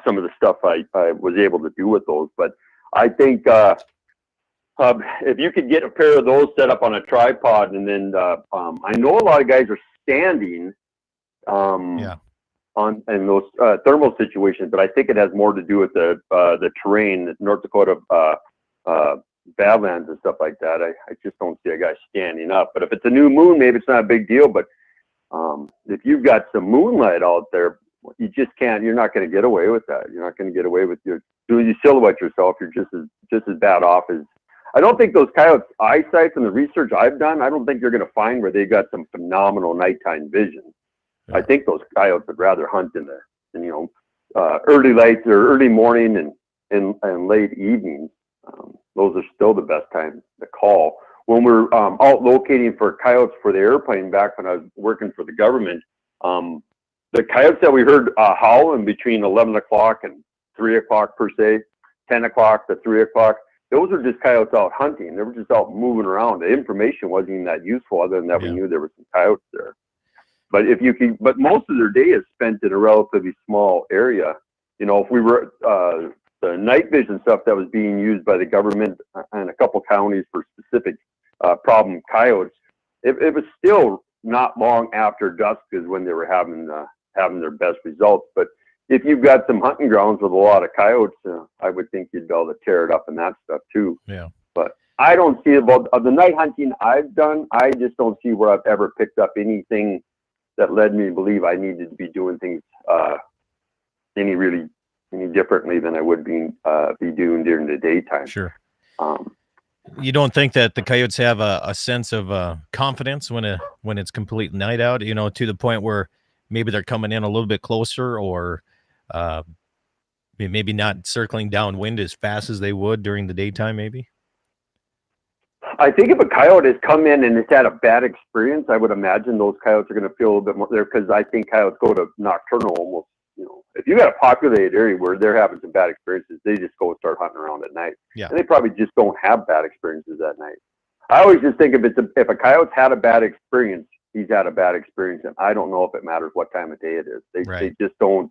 some of the stuff I was able to do with those. But I think if you could get a pair of those set up on a tripod, and then I know a lot of guys are standing in those thermal situations, but I think it has more to do with the terrain, North Dakota Badlands and stuff like that. I just don't see a guy standing up. But if it's a new moon, maybe it's not a big deal. But if you've got some moonlight out there, you just can't. You're not going to get away with that. You're not going to get away with you silhouette yourself. You're just as bad off as. I don't think those coyotes' eyesight, from the research I've done, I don't think you're going to find where they got some phenomenal nighttime vision. Yeah. I think those coyotes would rather hunt in the early lights or early morning and late evening. Those are still the best time to call. When we're out locating for coyotes for the airplane, back when I was working for the government, the coyotes that we heard howling between 11 o'clock and 3 o'clock per se, 10 o'clock to 3 o'clock, those were just coyotes out hunting. They were just out moving around. The information wasn't even that useful, other than that we knew there were some coyotes there. But but most of their day is spent in a relatively small area. If we were the night vision stuff that was being used by the government and a couple counties for specific problem coyotes, it was still not long after dusk is when they were having their best results. But if you've got some hunting grounds with a lot of coyotes, I would think you'd be able to tear it up and that stuff too. Yeah. But I don't see of the night hunting I've done, I just don't see where I've ever picked up anything that led me to believe I needed to be doing things any differently than I would be doing during the daytime. Sure. You don't think that the coyotes have a sense of confidence when it's complete night out, to the point where maybe they're coming in a little bit closer, or maybe not circling downwind as fast as they would during the daytime, maybe? I think if a coyote has come in and it's had a bad experience, I would imagine those coyotes are going to feel a little bit more there, because I think coyotes go to nocturnal almost. If you got a populated area where they're having some bad experiences, they just go start hunting around at night. Yeah. And they probably just don't have bad experiences at night. I always just think if a coyote's had a bad experience, he's had a bad experience, and I don't know if it matters what time of day it is. They just don't.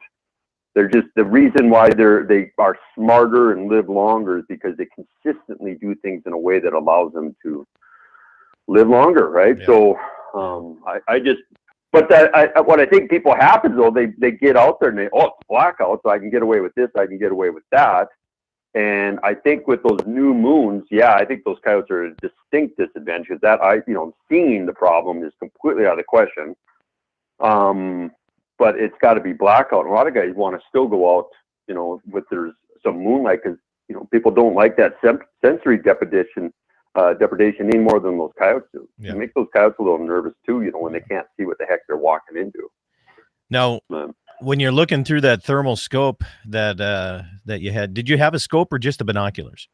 They're just, the reason why they are smarter and live longer is because they consistently do things in a way that allows them to live longer, right? Yeah. So what I think people happen though, they get out there and it's blackout, so I can get away with this, I can get away with that. And I think with those new moons, I think those coyotes are at a distinct disadvantage, because that seeing the problem is completely out of the question. But it's got to be blackout. A lot of guys want to still go out, with there's some moonlight, because people don't like that sensory depredation any more than those coyotes do. Yeah. It makes those coyotes a little nervous too, when they can't see what the heck they're walking into. Now, when you're looking through that thermal scope that you had, did you have a scope or just the binoculars?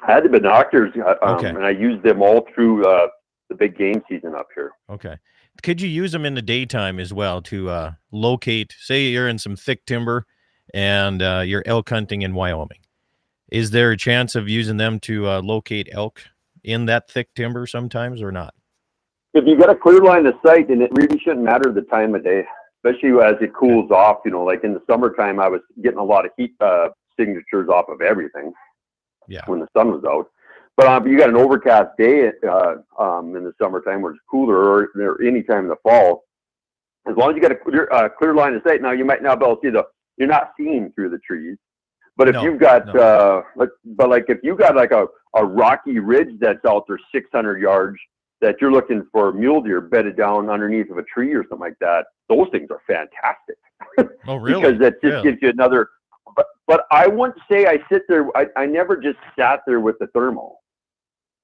I had the binoculars, and I used them all through the big game season up here. Okay. Could you use them in the daytime as well to locate, say you're in some thick timber and you're elk hunting in Wyoming, Is there a chance of using them to locate elk in that thick timber sometimes or not? If you got a clear line of sight, then it really shouldn't matter the time of day, especially as it cools off. You know, like in the summertime, I was getting a lot of heat signatures off of everything. Yeah. When the sun was out. But if you got an overcast day in the summertime where it's cooler, or any time in the fall, as long as you got a clear line of sight. Now you might not be able to see you're not seeing through the trees. But if you've got, if you got like a rocky ridge that's out there 600 yards that you're looking for mule deer bedded down underneath of a tree or something like that, those things are fantastic. Oh, really? Because that just gives you another. But I wouldn't say I sit there. I never just sat there with the thermal.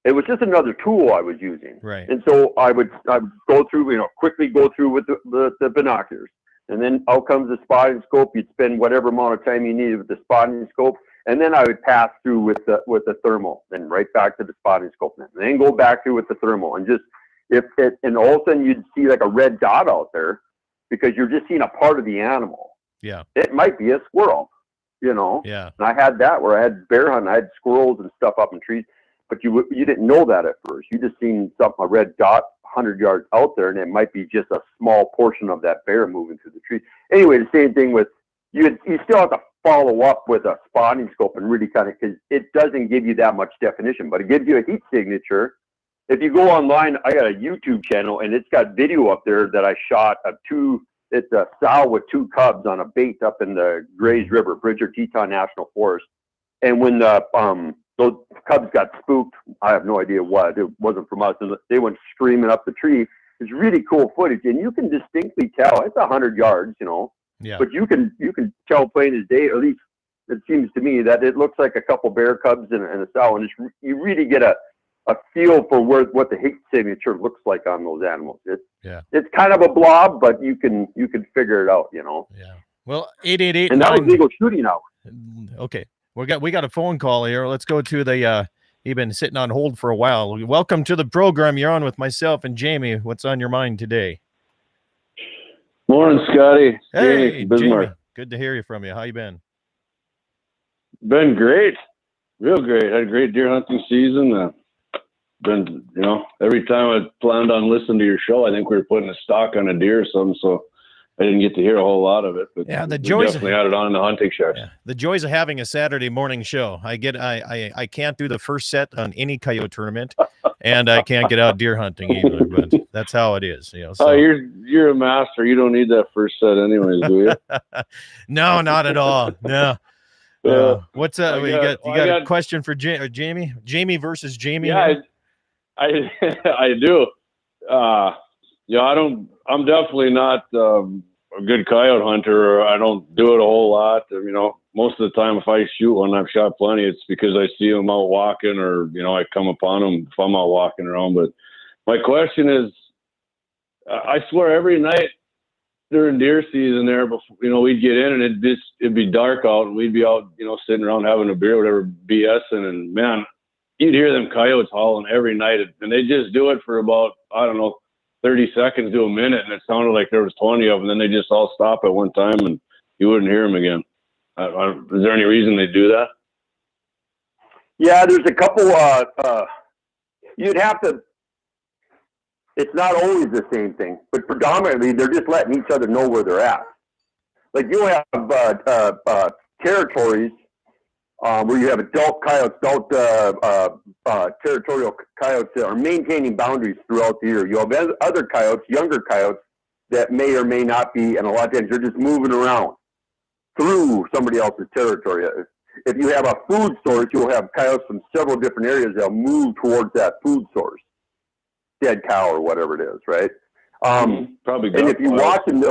It was just another tool I was using. Right. And so I would go through, quickly go through with the binoculars. And then out comes the spotting scope. You'd spend whatever amount of time you needed with the spotting scope. And then I would pass through with the thermal, then right back to the spotting scope, and then go back through with the thermal. And and all of a sudden you'd see like a red dot out there because you're just seeing a part of the animal. Yeah. It might be a squirrel, Yeah. And I had that where I had bear hunt, I had squirrels and stuff up in trees, but you didn't know that at first. You just seen a red dot 100 yards out there, and it might be just a small portion of that bear moving through the tree. Anyway, the same thing with you still have to follow up with a spotting scope and really kind of, because it doesn't give you that much definition, but it gives you a heat signature. If you go online, I got a YouTube channel and it's got video up there that I shot of it's a sow with 2 cubs on a bait up in the Grays River, Bridger Teton National Forest. And when those cubs got spooked, I have no idea what, it wasn't from us, and they went screaming up the tree. It's really cool footage, and you can distinctly tell it's 100 yards, Yeah. but you can tell plain as day, or at least it seems to me, that it looks like a couple bear cubs and a sow, and you really get a feel for what the heat signature looks like on those animals. It's kind of a blob, but you can figure it out, Yeah. Well, 888. And that was legal shooting hour. Okay. We got a phone call here. Let's go to the you've been sitting on hold for a while. Welcome to the program. You're on with myself and Jamie. What's on your mind today? Morning, Scotty. Hey, Bismarck. Jamie. Good to hear from you. How you been? Been great. Real great. Had a great deer hunting season. Been, every time I planned on listening to your show, I think we were putting a stock on a deer or something, so I didn't get to hear a whole lot of it. But yeah, we definitely had it on in the hunting shack. Yeah, the joys of having a Saturday morning show. I can't do the first set on any coyote tournament, and I can't get out deer hunting either. But that's how it is, So. Oh, you're a master. You don't need that first set, anyways, do you? No, not at all. No. What's up? You got a question for Jamie? Jamie versus Jamie? Yeah, I do. I'm definitely not a good coyote hunter. Or I don't do it a whole lot. Most of the time, if I shoot one, I've shot plenty. It's because I see them out walking, or I come upon them if I'm out walking around. But my question is, I swear every night during deer season, there, before, we'd get in and it'd be dark out, and we'd be out, sitting around having a beer, whatever, BSing, and man, you'd hear them coyotes hauling every night, and they just do it for about, 30 seconds to a minute, and it sounded like there was 20 of them. Then they just all stop at one time, and you wouldn't hear them again. Is there any reason they do that? Yeah, there's a couple. You'd have to. It's not always the same thing, but predominantly they're just letting each other know where they're at. Like you have territories where you have adult coyotes, territorial coyotes that are maintaining boundaries throughout the year. You have other coyotes, younger coyotes, that may or may not be, and a lot of times they're just moving around through somebody else's territory. If you have a food source, you'll have coyotes from several different areas. They'll move towards that food source, dead cow or whatever it is, right? Probably. And if you watch them,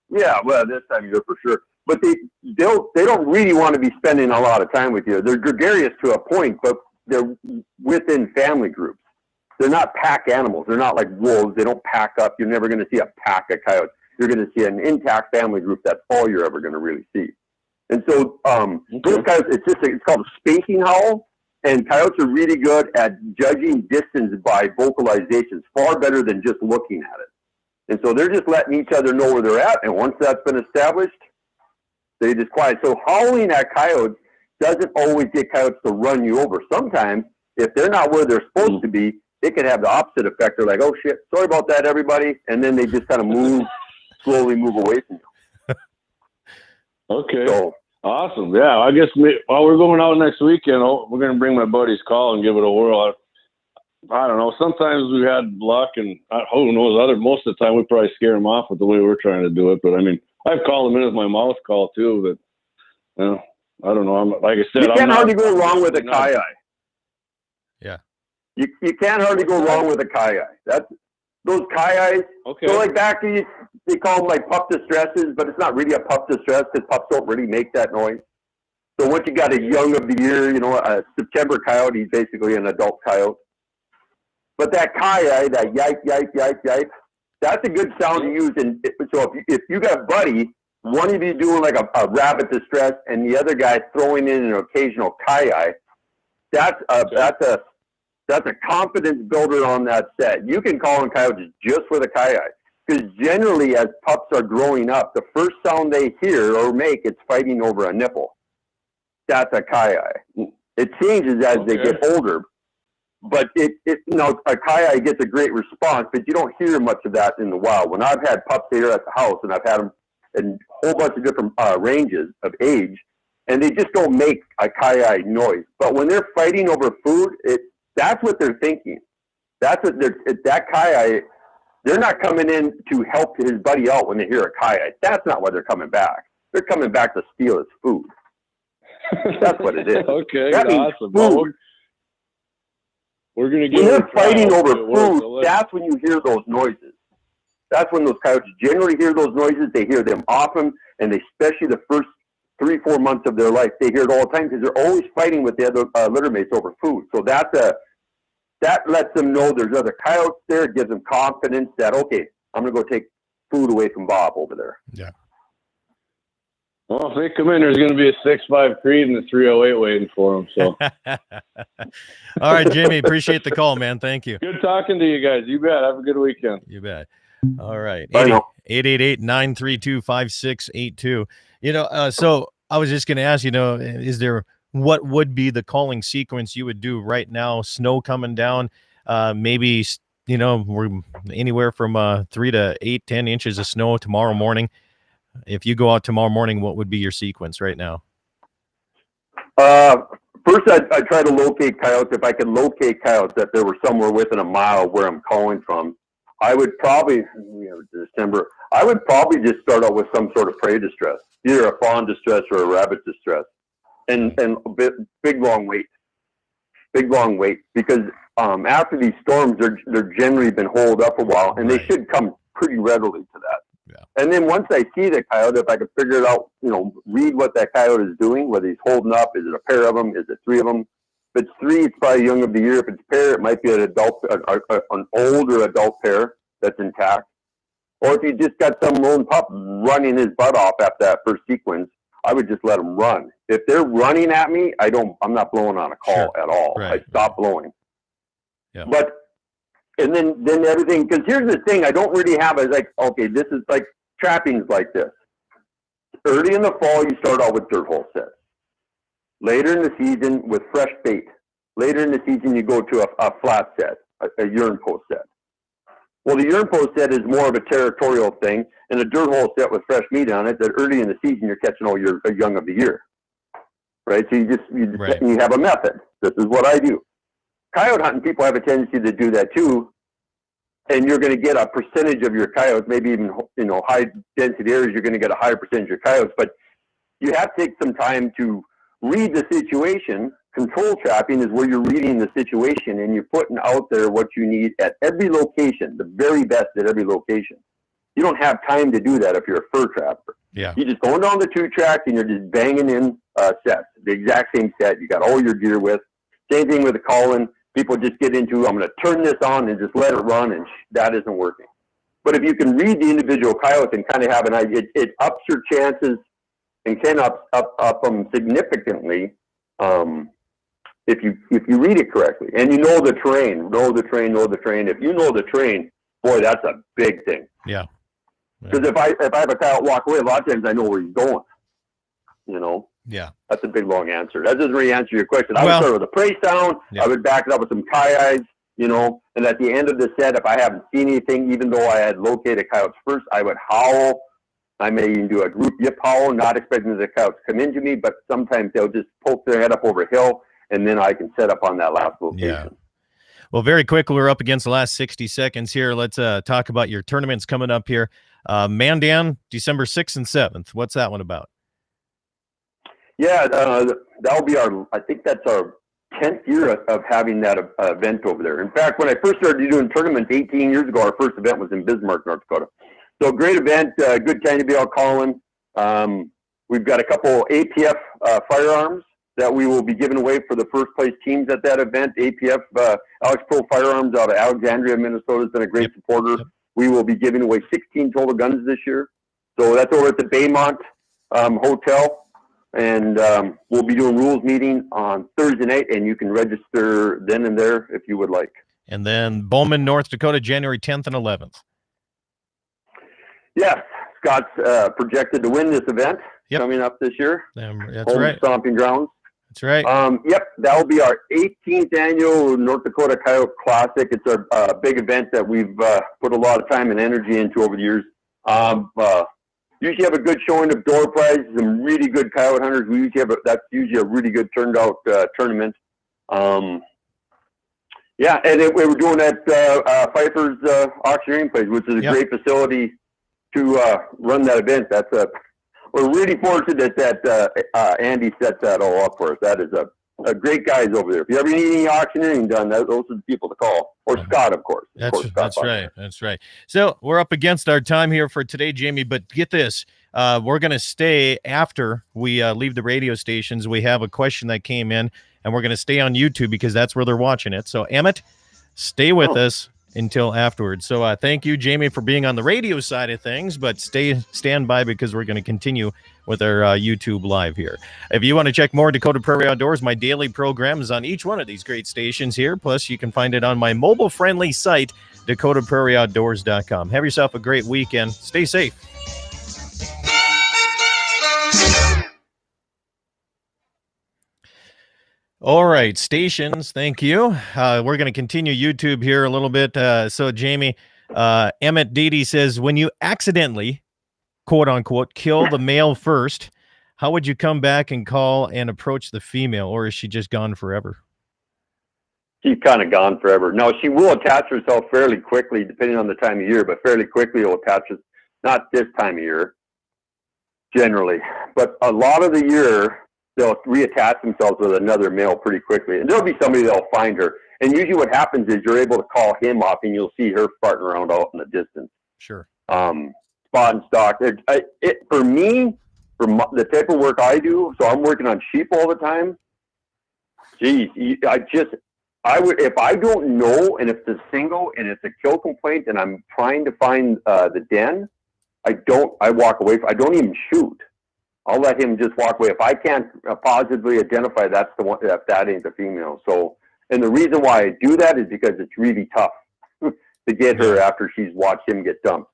yeah, well, this time of year for sure. But they don't really want to be spending a lot of time with you. They're gregarious to a point, but they're within family groups. They're not pack animals. They're not like wolves. They don't pack up. You're never going to see a pack of coyotes. You're going to see an intact family group. That's all you're ever going to really see. And so those coyotes, it's called a spacing howl. And coyotes are really good at judging distance by vocalizations, far better than just looking at it. And so they're just letting each other know where they're at. And once that's been established, they just quiet. So howling at coyotes doesn't always get coyotes to run you over. Sometimes, if they're not where they're supposed to be, it can have the opposite effect. They're like, oh shit, sorry about that, everybody. And then they just kind of slowly move away from you. Okay. So, awesome. Yeah, I guess while we're going out next weekend, we're going to bring my buddy's call and give it a whirl. I don't know. Sometimes we had luck, and who knows? Most of the time we probably scare them off with the way we're trying to do it. But I mean, I've called them in with my mouth call too. But I don't know. Like I said, you can't hardly go wrong with a coyote. Yeah. You can't hardly go wrong with a coyote. That's those coyotes. Okay. So like back to they call them like pup distresses, but it's not really a pup distress because pups don't really make that noise. So once you got a young of the year, a September coyote, he's basically an adult coyote. But that coyote, that yipe, yipe, yipe, yipe, that's a good sound to use. And so if you got a buddy, one of you doing like a rabbit distress and the other guy throwing in an occasional coyote, that's a confidence builder on that set. You can call in coyotes just for the coyote. Because generally, as pups are growing up, the first sound they hear or make, it's fighting over a nipple. That's a coyote. It changes as they get older. But a coyote gets a great response, but you don't hear much of that in the wild. When I've had pups here at the house, and I've had them in a whole bunch of different ranges of age, and they just don't make a coyote noise. But when they're fighting over food, that's what they're thinking. That's what that coyote. They're not coming in to help his buddy out when they hear a coyote. That's not why they're coming back. They're coming back to steal his food. That's what it is. Okay, that awesome. Well, we're going to get. When they're fighting over food, that's when you hear those noises. That's when those coyotes generally hear those noises. They hear them often, and especially the first 3-4 months of their life, they hear it all the time because they're always fighting with the other littermates over food. So that lets them know there's other coyotes there. It gives them confidence that, okay, I'm going to go take food away from Bob over there. Yeah. Well, if they come in, there's going to be a 6'5" Creed and a 308 waiting for them. So. All right, Jamie, appreciate the call, man. Thank you. Good talking to you guys. You bet. Have a good weekend. You bet. All right. 888-932-5682. So I was just going to ask, what would be the calling sequence you would do right now? Snow coming down, maybe, we're anywhere from 3 to 8, 10 inches of snow tomorrow morning. If you go out tomorrow morning, what would be your sequence right now? First, I'd try to locate coyotes. If I could locate coyotes that there were somewhere within a mile where I'm calling from, I would probably, December, I would probably just start out with some sort of prey distress, either a fawn distress or a rabbit distress. And big long wait, because after these storms, they're generally been holed up a while, and they should come pretty readily to that. Yeah. And then once I see the coyote, if I could figure it out, read what that coyote is doing, whether he's holding up, is it a pair of them, is it 3 of them? If it's 3, it's probably young of the year. If it's a pair, it might be an older adult pair that's intact. Or if you just got some lone pup running his butt off after that first sequence, I would just let them run. If they're running at me, I'm not blowing on a call at all. Right. I stop blowing. Yeah. But, and then everything, because here's the thing, I don't really have is like, okay, this is like trappings like this. Early in the fall, you start out with dirt hole sets. Later in the season with fresh bait. Later in the season, you go to a flat set, a urine post set. Well, the urine post set is more of a territorial thing, and a dirt hole set with fresh meat on it that early in the season you're catching all your young of the year. Right? So you have a method. This is what I do. Coyote hunting, people have a tendency to do that too, and you're going to get a percentage of your coyotes, maybe even high density areas, you're going to get a higher percentage of coyotes, but you have to take some time to read the situation. Control trapping is where you're reading the situation and you're putting out there what you need at every location, the very best at every location. You don't have time to do that if you're a fur trapper. Yeah. You're just going down the 2-track and you're just banging in sets, the exact same set. You got all your gear with. Same thing with the calling. People just get into, I'm going to turn this on and just let it run, and that isn't working. But if you can read the individual coyotes and kind of have an idea, it ups your chances and can up them significantly. If you read it correctly and you know the terrain. If you know the terrain, boy, that's a big thing. Yeah. Because if I have a coyote walk away, a lot of times I know where he's going. Yeah. That's a big, long answer. That doesn't really answer your question. I would Well, start with a praise sound. yeah. I would back it up with some coyotes, you know, and at the end of the set, if I haven't seen anything, even though I had located coyotes first, I would howl. I may even do a group yip howl, not expecting the coyotes to come into me, but sometimes they'll just poke their head up over a hill, and then I can set up on that last location. Yeah. Well, very quickly, we're up against the last 60 seconds here. Let's talk about your tournaments coming up here. Mandan, December 6th and 7th. What's that one about? Yeah, that'll be I think that's our 10th year of having that event over there. In fact, when I first started doing tournaments 18 years ago, our first event was in Bismarck, North Dakota. So great event, good time to be out calling. We've got a couple APF firearms that we will be giving away for the first place teams at that event. APF, Alex Pro Firearms out of Alexandria, Minnesota, has been a great supporter. Yep. We will be giving away 16 total guns this year. So that's over at the Baymont Hotel. And we'll be doing rules meeting on Thursday night, and you can register then and there if you would like. And then Bowman, North Dakota, January 10th and 11th. Yeah, Scott's projected to win this event coming up this year. That's Home right. Stomping grounds. That's right. Yep, that will be our 18th annual North Dakota Coyote Classic. It's a big event that we've put a lot of time and energy into over the years. Usually have a good showing of door prizes, some really good coyote hunters. That's usually a really good turned out tournament. Yeah, and we were doing that Pfeiffer's Auctioneering place, which is a great facility to run that event. We're really fortunate that Andy set that all up for us. That is a great guys over there. If you ever need any auctioneering done, those are the people to call. Or Scott, of course. That's right. That's right. So we're up against our time here for today, Jamie, but get this. We're going to stay after we leave the radio stations. We have a question that came in, and we're going to stay on YouTube because that's where they're watching it. So, Emmett, stay with us until afterwards. So thank you, Jamie, for being on the radio side of things, but stand by because we're going to continue with our YouTube live here. If you want to check more Dakota Prairie Outdoors, my daily program is on each one of these great stations here. Plus, you can find it on my mobile-friendly site, DakotaPrairieOutdoors.com. Have yourself a great weekend. Stay safe. All right, stations, thank you. We're going to continue YouTube here a little bit. So, Jamie, Emmett Deedy says, when you accidentally, quote unquote, kill the male first, how would you come back and call and approach the female, or is she just gone forever? She's kind of gone forever. No, she will attach herself fairly quickly, depending on the time of year, but fairly quickly will attach us. Not this time of year, generally, but a lot of the year, they'll reattach themselves with another male pretty quickly. And there'll be somebody that'll find her. And usually what happens is you're able to call him off and you'll see her farting around out in the distance. Sure. Spot and stock. For me, the type of work I do, so I'm working on sheep all the time. Geez, I would, if I don't know, and if it's a single and it's a kill complaint and I'm trying to find the den, I walk away. I don't even shoot. I'll let him just walk away. If I can't positively identify that's the one, if that ain't the female. So, and the reason why I do that is because it's really tough to get her after she's watched him get dumped.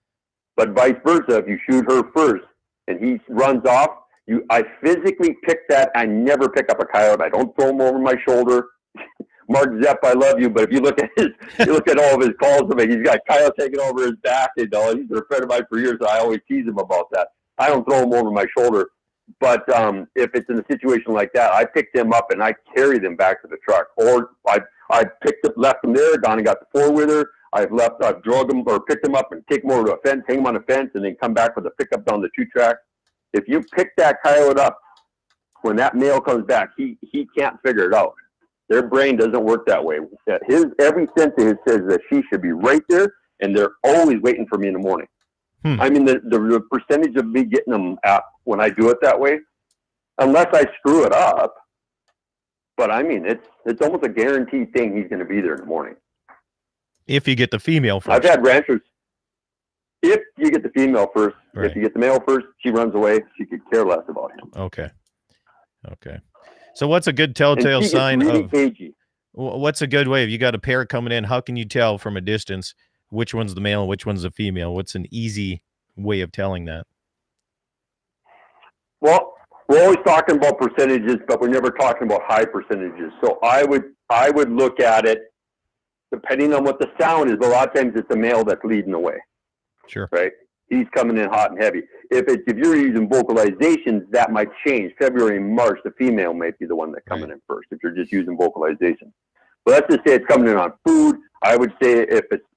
But vice versa, if you shoot her first and he runs off, I physically pick that. I never pick up a coyote. I don't throw him over my shoulder. Mark Zepp, I love you, but if you look at all of his calls to me, he's got coyotes taking over his back. He's been a friend of mine for years. So I always tease him about that. I don't throw him over my shoulder. But if it's in a situation like that, I pick them up and I carry them back to the truck. Or I left them there, gone and got the four-wheeler. I've drug them or picked them up and take them over to a fence, hang them on a fence, and then come back with a pickup down the 2-track. If you pick that coyote up, when that male comes back, he can't figure it out. Their brain doesn't work that way. Every sense of his says that she should be right there, and they're always waiting for me in the morning. I mean, the percentage of me getting them when I do it that way, unless I screw it up, but I mean, it's almost a guaranteed thing he's going to be there in the morning. If you get the female first. I've had ranchers, if you get the female first, if you get the male first, she runs away. She could care less about him. Okay. So what's a good telltale sign really of cagey. What's a good way? If you got a pair coming in, how can you tell from a distance which one's the male, which one's the female? What's an easy way of telling that? Well, we're always talking about percentages, but we're never talking about high percentages. So I would look at it depending on what the sound is. A lot of times it's the male that's leading the way. Sure. Right. He's coming in hot and heavy. If you're using vocalizations, that might change. February and March, the female might be the one that's coming in first. If you're just using vocalization, but let's just say it's coming in on food. I would say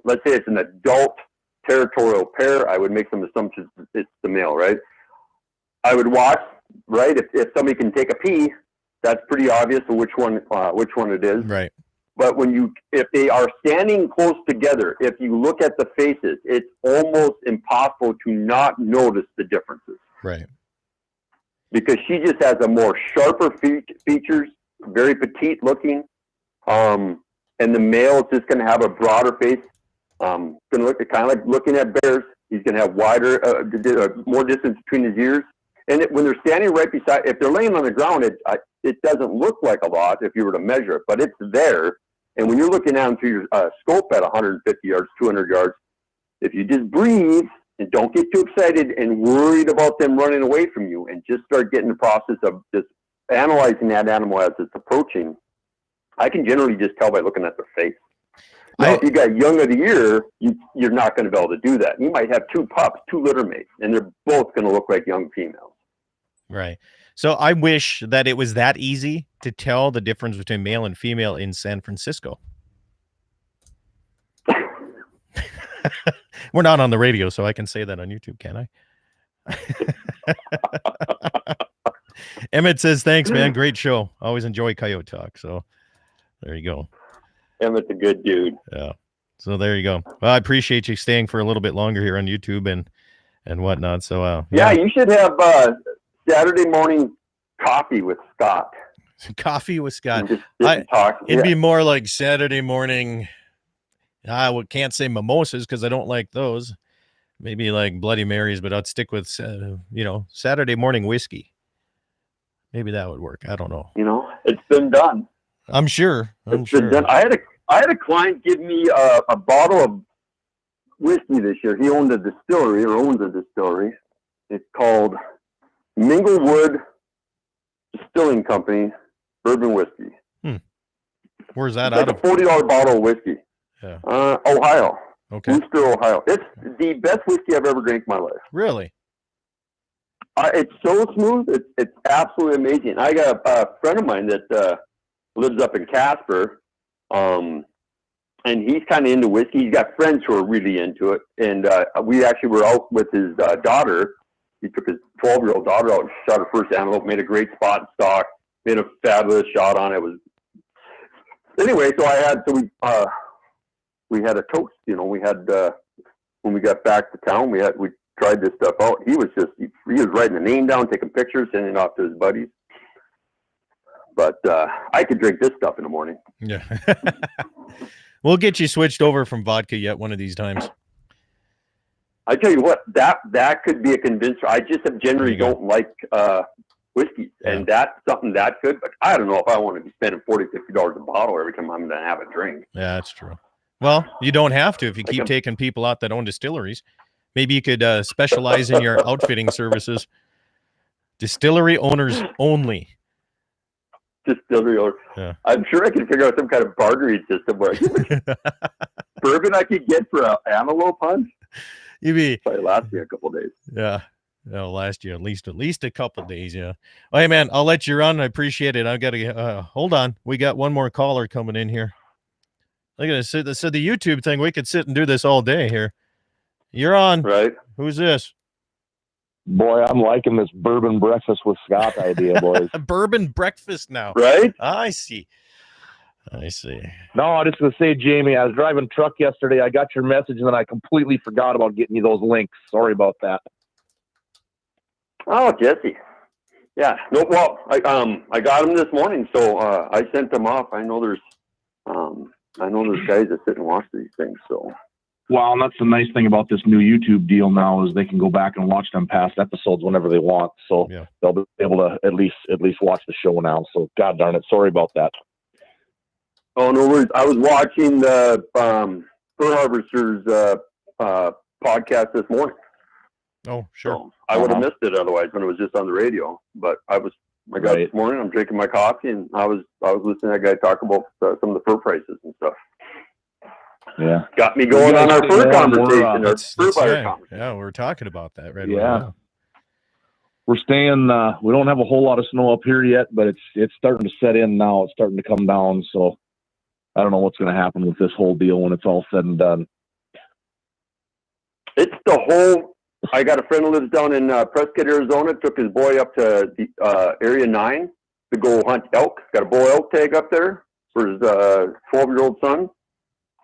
let's say it's an adult territorial pair, I would make some assumptions it's the male, right? I would watch, right? If somebody can take a pee, that's pretty obvious of which one it is. Right. But if they are standing close together, if you look at the faces, it's almost impossible to not notice the differences. Right. Because she just has a more sharper features, very petite looking, and the male is just going to have a broader face. Going to look kind of like looking at bears. He's going to have wider, more distance between his ears. And when they're standing right beside, if they're laying on the ground, it doesn't look like a lot if you were to measure it, but it's there. And when you're looking down through your scope at 150 yards, 200 yards, if you just breathe and don't get too excited and worried about them running away from you, and just start getting the process of just analyzing that animal as it's approaching, I can generally just tell by looking at their face. Now, if you got young of the year, you're not going to be able to do that. You might have two pups, two litter mates, and they're both going to look like young females. Right. So I wish that it was that easy to tell the difference between male and female in San Francisco. We're not on the radio, so I can say that on YouTube, can I? Emmett says, thanks, man. Great show. Always enjoy Coyote Talk. So there you go. Emmett's a good dude. Yeah. So there you go. Well, I appreciate you staying for a little bit longer here on YouTube and whatnot. So yeah, you should have Saturday morning coffee with Scott. Coffee with Scott. Talk. It'd be more like Saturday morning. I can't say mimosas because I don't like those. Maybe like Bloody Marys, but I'd stick with Saturday morning whiskey. Maybe that would work. I don't know. It's been done. I'm sure. Been done. I had a client give me a bottle of whiskey this year. He owns a distillery. It's called Minglewood Distilling Company Bourbon Whiskey. Where's that it's out like of? A $40 bottle of whiskey. Yeah. Ohio. Okay. Worcester, Ohio. It's the best whiskey I've ever drank in my life. Really? It's so smooth. It's absolutely amazing. I got a friend of mine that lives up in Casper, and he's kind of into whiskey. He's got friends who are really into it, and we actually were out with his daughter. He took his 12-year-old daughter out and shot her first antelope, made a great spot in stock, made a fabulous shot on it. Anyway, so we had a toast. We had when we got back to town, we tried this stuff out. He was writing the name down, taking pictures, sending it off to his buddies. But I could drink this stuff in the morning. Yeah. We'll get you switched over from vodka yet one of these times. I tell you what, that could be a convincer. I just generally don't like whiskeys, and that's something that good. But I don't know if I want to be spending $40, $50 a bottle every time I'm going to have a drink. Yeah, that's true. Well, you don't have to if you keep taking people out that own distilleries. Maybe you could specialize in your outfitting services. Distillery owners only. Distillery owner. Yeah. I'm sure I can figure out some kind of bartering system where bourbon I could get for an antelope hunt. Probably last you a couple of days. Yeah. It'll last you at least a couple of days. Yeah. Oh, hey man, I'll let you run. I appreciate it. I've got to hold on. We got one more caller coming in here. Look at this. So the YouTube thing, we could sit and do this all day here. You're on. Right. Who's this? Boy, I'm liking this bourbon breakfast with Scott idea, boys. Bourbon breakfast now. Right? I see. No, I just going to say, Jamie, I was driving truck yesterday. I got your message, and then I completely forgot about getting you those links. Sorry about that. Oh, Jesse. Yeah. No, well, I got them this morning, so I sent them off. I know there's guys that sit and watch these things, so. Well, and that's the nice thing about this new YouTube deal now is they can go back and watch them past episodes whenever they want. So they'll be able to at least watch the show now. So God darn it, sorry about that. Oh, no worries. I was watching the Fur Harvesters podcast this morning. Oh, sure. So I would have missed it otherwise when it was just on the radio. But I got this morning. I'm drinking my coffee, and I was listening to that guy talk about some of the fur prices and stuff. Yeah, got me going on our fur conversation. Yeah, we're talking about that right now. We're staying. We don't have a whole lot of snow up here yet, but it's starting to set in now. It's starting to come down. So I don't know what's going to happen with this whole deal when it's all said and done. It's the whole. I got a friend who lives down in Prescott, Arizona. Took his boy up to the Area 9 to go hunt elk. Got a bull elk tag up there for his 12-year-old son.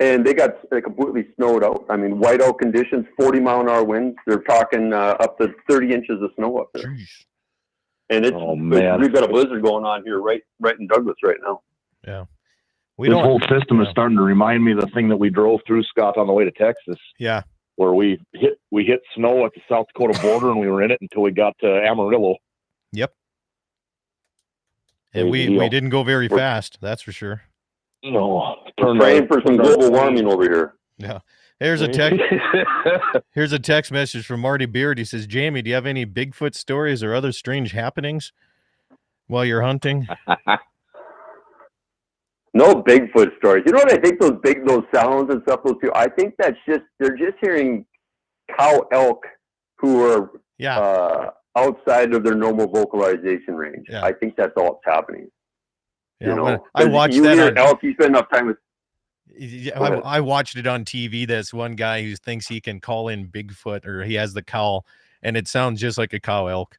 And they completely snowed out. I mean, whiteout conditions, 40-mile-an-hour winds. They're talking up to 30 inches of snow up there. Jeez. And we've got a blizzard going on here right in Douglas right now. Yeah. This whole system is starting to remind me of the thing that we drove through, Scott, on the way to Texas. Yeah. Where we hit snow at the South Dakota border, and we were in it until we got to Amarillo. Yep. And we didn't go very fast, that's for sure. No, praying for some global warming over here. Yeah. Here's a text message from Marty Beard. He says, Jamie, do you have any Bigfoot stories or other strange happenings while you're hunting? No Bigfoot stories. You know what I think those sounds and stuff, I think they're just hearing cow elk who are outside of their normal vocalization range. Yeah. I think that's all that's happening. Yeah, I watched that. Elk, you spend enough time with. I watched it on TV. That's one guy who thinks he can call in Bigfoot, or he has the cow, and it sounds just like a cow elk.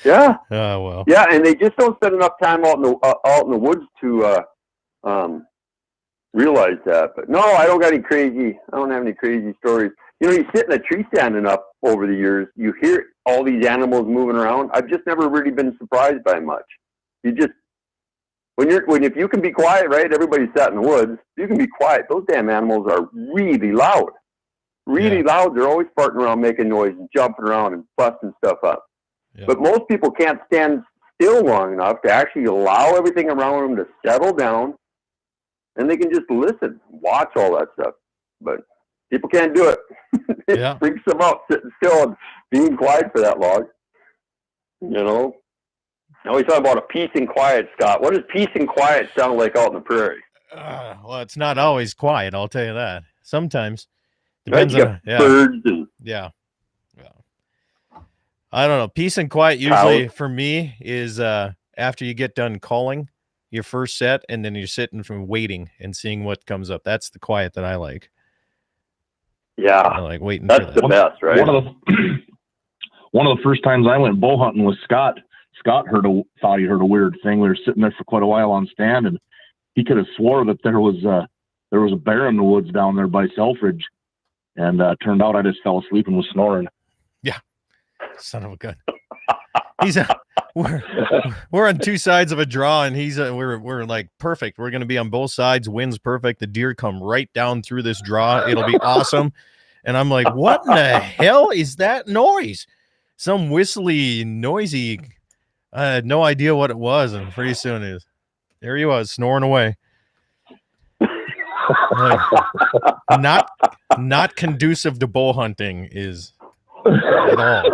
Yeah. Oh well. Yeah, and they just don't spend enough time out in the woods to realize that. But no, I don't have any crazy stories. You sit in a tree standing up over the years. You hear all these animals moving around. I've just never really been surprised by much. You just if you can be quiet, right? Everybody's sat in the woods. You can be quiet. Those damn animals are really loud. Really loud. They're always farting around, making noise, and jumping around and busting stuff up. Yeah. But most people can't stand still long enough to actually allow everything around them to settle down, and they can just listen, watch all that stuff. But people can't do it. It freaks them out sitting still and being quiet for that long. Now we talk about a peace and quiet, Scott. What does peace and quiet sound like out in the prairie? Well, it's not always quiet, I'll tell you that. Sometimes. Depends on birds and I don't know. Peace and quiet usually for me is after you get done calling your first set, and then you're sitting from waiting and seeing what comes up. That's the quiet that I like. Yeah. I like waiting. That's for that. The best, right? One of the first times I went bow hunting with Scott. Scott thought he heard a weird thing. We were sitting there for quite a while on stand, and he could have swore that there was a bear in the woods down there by Selfridge, and turned out I just fell asleep and was snoring. Yeah, son of a gun. We're on two sides of a draw, and we're like perfect. We're gonna be on both sides. Wind's perfect. The deer come right down through this draw. It'll be awesome. And I'm like, what in the hell is that noise? Some whistly, noisy. I had no idea what it was, and pretty soon there he was snoring away. Like, not conducive to bow hunting is at all.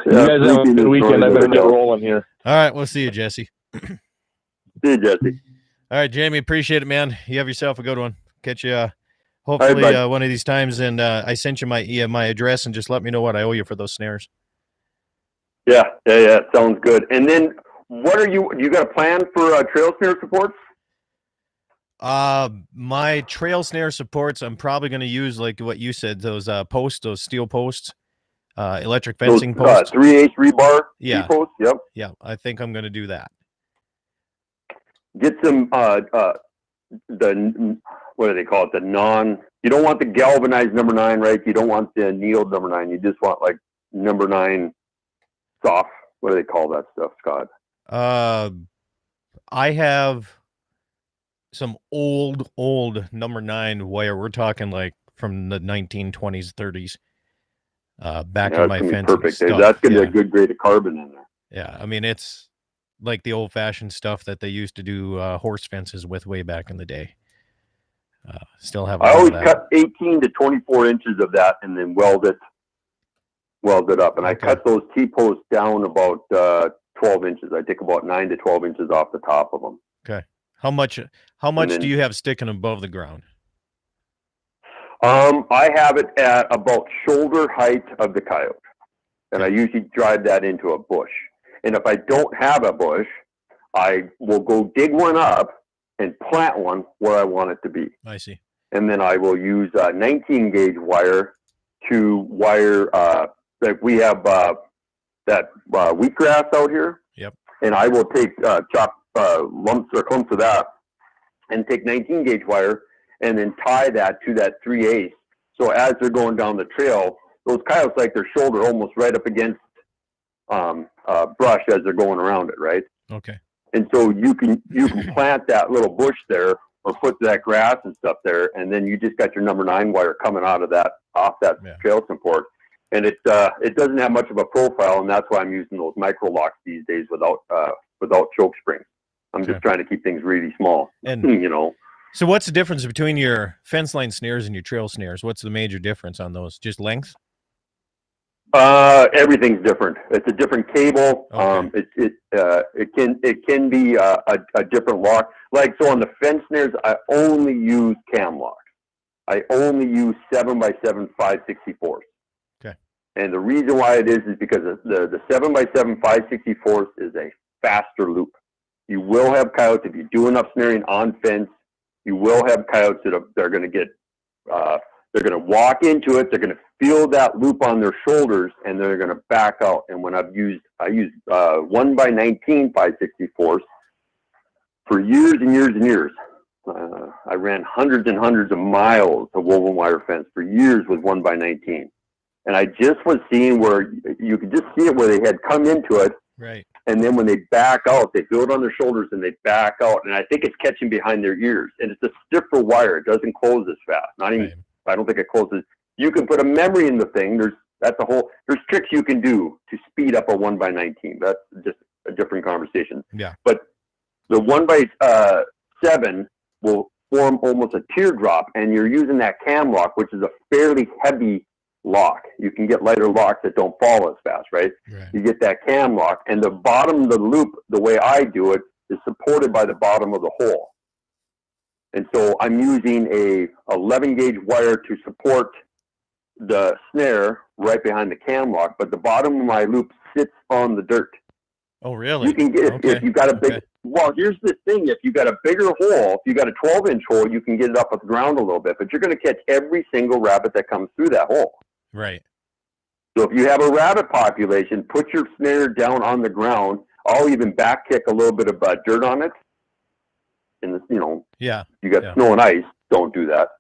You guys have a good weekend. I better get rolling here. All right, we'll see you, Jesse. See you, Jesse. All right, Jamie, appreciate it, man. You have yourself a good one. Catch you hopefully one of these times, and I sent you my address, and just let me know what I owe you for those snares. Yeah. Sounds good. And then what are you got a plan for trail snare supports? My trail snare supports, I'm probably going to use like what you said, those steel posts, electric fencing posts. 3/8 rebar. Yeah. Posts. Yep. Yeah. I think I'm going to do that. Get some, what do they call it? You don't want the galvanized number 9, right? You don't want the annealed number 9. You just want like number 9 soft. What do they call that stuff, Scott? I have some old number 9 wire. We're talking like from the 1920s, 30s. Back in my fencing. Perfect. That's going to be a good grade of carbon in there. Yeah, I mean it's like the old-fashioned stuff that they used to do horse fences with way back in the day. Still have. I always cut 18 to 24 inches of that and then weld it up. And I cut those T-posts down about 12 inches. I take about 9 to 12 inches off the top of them. Okay. How much do you have sticking above the ground? I have it at about shoulder height of the Coyote. And I usually drive that into a bush. And if I don't have a bush, I will go dig one up and plant one where I want it to be. I see. And then I will use 19 gauge wire to wire, like we have that wheatgrass out here. Yep. And I will take chop lumps or clumps of that and take 19 gauge wire and then tie that to that 3/8. So as they're going down the trail, those coyotes like their shoulder almost right up against brush as they're going around it, right? Okay. And so you can plant that little bush there or put that grass and stuff there, and then you just got your number 9 wire coming out of that off that trail support. And it doesn't have much of a profile, and that's why I'm using those micro locks these days without choke springs. I'm just trying to keep things really small, and you know. So what's the difference between your fence line snares and your trail snares? What's the major difference on those? Just length? Everything's different. It's a different cable. Okay. It can be a different lock. Like, so on the fence snares, I only use cam locks. I only use 7x7 5/64. Okay. And the reason why it is because the 7x7 5/64 is a faster loop. You will have coyotes, if you do enough snaring on fence, you will have coyotes they're going to get, they're going to walk into it, they're going to feel that loop on their shoulders, and they're going to back out. And when I use 1x19 5/64 for years and years and years. I ran hundreds and hundreds of miles of woven wire fence for years with 1x19. And I just was seeing where you could just see it where they had come into it. Right. And then when they back out, they feel it on their shoulders and they back out. And I think it's catching behind their ears. And it's a stiffer wire. It doesn't close as fast. Not even, I don't think it closes. You can put a memory in the thing. There's tricks you can do to speed up a 1x19. That's just a different conversation. Yeah. But the 1x7 will form almost a teardrop, and you're using that cam lock, which is a fairly heavy lock. You can get lighter locks that don't fall as fast, right? You get that cam lock, and the bottom of the loop, the way I do it, is supported by the bottom of the hole. And so I'm using a 11 gauge wire to support the snare right behind the cam lock, but the bottom of my loop sits on the dirt. Oh, really? You can get, if you've got a big, well, here's the thing. If you got a bigger hole, if you got a 12-inch hole, you can get it up off the ground a little bit, but you're going to catch every single rabbit that comes through that hole. Right. So if you have a rabbit population, put your snare down on the ground. I'll even back kick a little bit of dirt on it. And, you know, you got snow and ice, don't do that.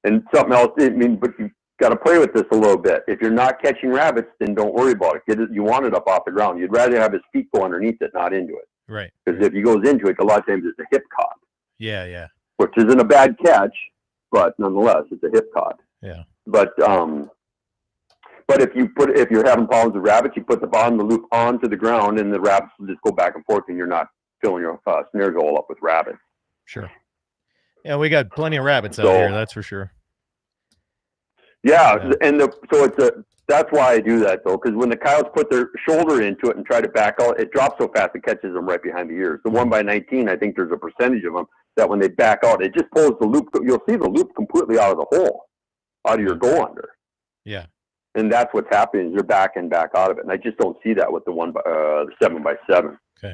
And something else, but you got to play with this a little bit. If you're not catching rabbits, then don't worry about it. You want it up off the ground. You'd rather have his feet go underneath it, not into it. Right. Because if he goes into it, a lot of times it's a hip caught. Yeah. Which isn't a bad catch, but nonetheless, it's a hip caught. Yeah. But if you're having problems with rabbits, you put the bottom of the loop onto the ground, and the rabbits will just go back and forth, and you're not filling your snares all up with rabbits. Sure. Yeah, we got plenty of rabbits out here, that's for sure. Yeah, and that's why I do that, though, because when the coyotes put their shoulder into it and try to back out, it drops so fast it catches them right behind the ears. The 1x19, I think there's a percentage of them that when they back out, it just pulls the loop. You'll see the loop completely out of the hole, out of your go under. Yeah. And that's what's happening is you're backing back out of it. And I just don't see that with the 7x7. Okay.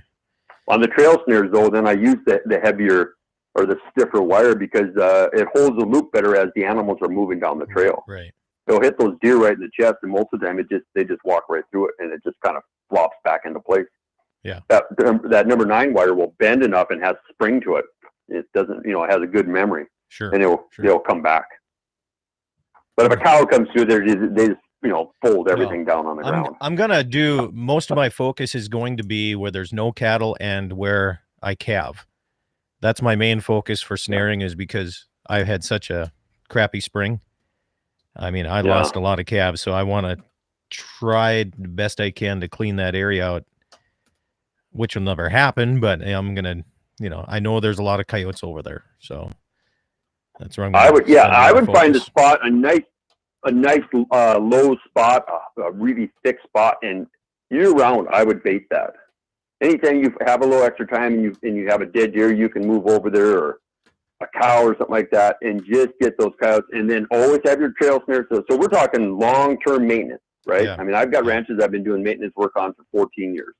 On the trail snares, though, then I use the heavier or the stiffer wire because it holds the loop better as the animals are moving down the trail. Right. They'll hit those deer right in the chest, and most of the time they just walk right through it, and it just kind of flops back into place. Yeah. That number 9 wire will bend enough and has spring to it. It doesn't, it has a good memory. Sure. And they'll come back. But if a cow comes through there, they just fold everything down on the ground. I'm gonna do most of my focus is going to be where there's no cattle and where I calve. That's my main focus for snaring, is because I've had such a crappy spring. I mean, I lost a lot of calves, so I want to try the best I can to clean that area out, which will never happen, but I'm going to, I know there's a lot of coyotes over there. So That's wrong. I would find a spot, a nice low spot, a really thick spot, and year round, I would bait that. Anytime you have a little extra time and you have a dead deer, you can move over there, or a cow or something like that, and just get those coyotes, and then always have your trail snare. So we're talking long-term maintenance, right? Yeah. I mean, I've got ranches I've been doing maintenance work on for 14 years.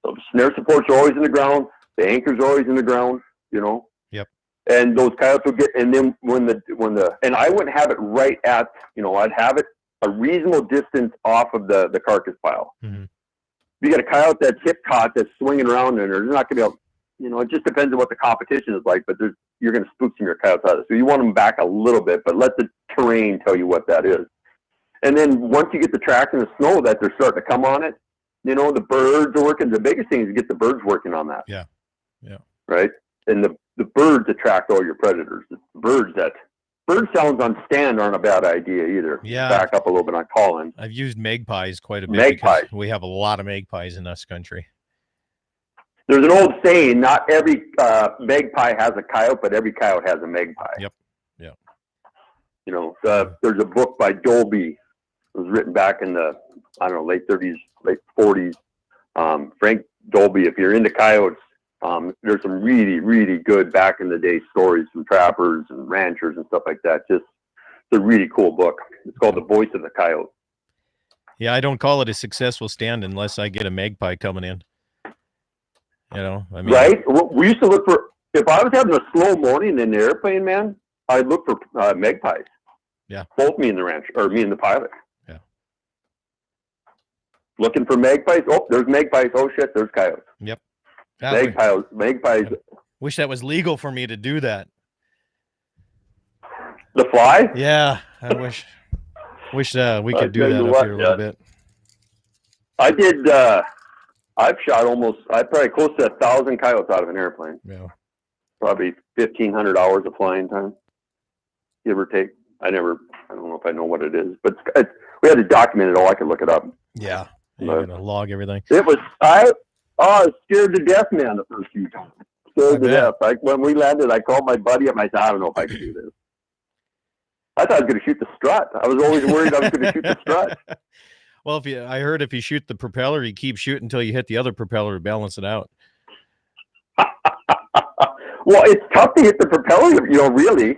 So snare supports are always in the ground. The anchors are always in the ground, you know? Yep. And those coyotes would get, and then and I wouldn't have it right at, you know, I'd have it a reasonable distance off of the carcass pile. Mm-hmm. You got a coyote that's hip caught that's swinging around in there. There's not going to be able, you know, it just depends on what the competition is like, but you're going to spook some of your coyotes out of it. So you want them back a little bit, but let the terrain tell you what that is. And then once you get the tracks in the snow that they're starting to come on it, you know, the birds are working. The biggest thing is to get the birds working on that. Yeah. Yeah. Right. And the birds attract all your predators. The bird sounds on stand aren't a bad idea either. Yeah. Back up a little bit on calling. I've used magpies quite a bit. Magpies. We have a lot of magpies in this country. There's an old saying, not every magpie has a coyote, but every coyote has a magpie. Yep. Yep. You know, there's a book by Dolby. It was written back in the, I don't know, late 30s, late 40s. Frank Dolby, if you're into coyotes, there's some really, really good back in the day stories from trappers and ranchers and stuff like that. Just, it's a really cool book. It's called The Voice of the Coyote. Yeah, I don't call it a successful stand unless I get a magpie coming in. You know, I mean, right? We used to look for, if I was having a slow morning in the airplane, man, I'd look for magpies. Yeah. Both me and the ranch, or me and the pilot. Yeah. Looking for magpies. Oh, there's magpies. Oh shit, there's coyotes. Yep. Magpies. Wish that was legal for me to do that. The fly? Yeah, I wish we could do that up here a little bit. I did. I've shot probably close to 1,000 coyotes out of an airplane. Yeah. Probably 1,500 hours of flying time, give or take. I don't know if I know what it is, but we had to document it all. I could look it up. Yeah. You're gonna log everything. It was, I was scared to death, man, the first few times. Scared to death. Like when we landed, I called my buddy up and I said, I don't know if I can do this. I thought I was going to shoot the strut. I was always worried I was going to shoot the strut. Well, I heard if you shoot the propeller, you keep shooting until you hit the other propeller to balance it out. Well, it's tough to hit the propeller, you know, really.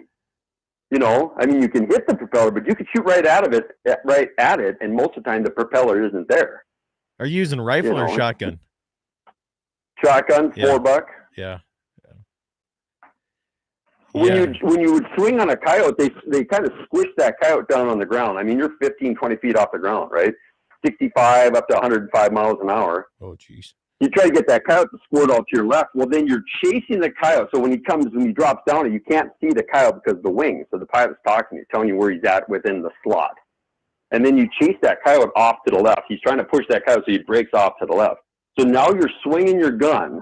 You know, I mean, you can hit the propeller, but you can shoot right at it, and most of the time the propeller isn't there. Are you using rifle or shotgun? Shotgun, $4. Yeah. When you would swing on a coyote, they kind of squish that coyote down on the ground. I mean, you're 15, 20 feet off the ground, right? 65 up to 105 miles an hour. Oh, geez. You try to get that coyote to squirt out to your left. Well, then you're chasing the coyote. So when he drops down, you can't see the coyote because of the wings. So the pilot's talking to you, telling you where he's at within the slot. And then you chase that coyote off to the left. He's trying to push that coyote so he breaks off to the left. So now you're swinging your gun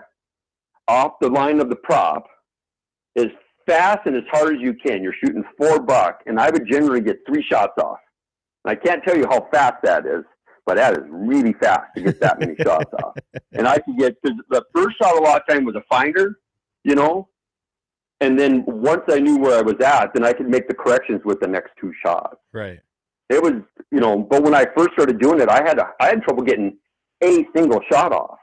off the line of the prop as fast and as hard as you can. You're shooting $4, and I would generally get 3 shots off. And I can't tell you how fast that is, but that is really fast to get that many shots off. And I could get, because the first shot a lot of time was a finder, you know, and then once I knew where I was at, then I could make the corrections with the next 2 shots. Right. It was, you know, but when I first started doing it, I had trouble getting a single shot off.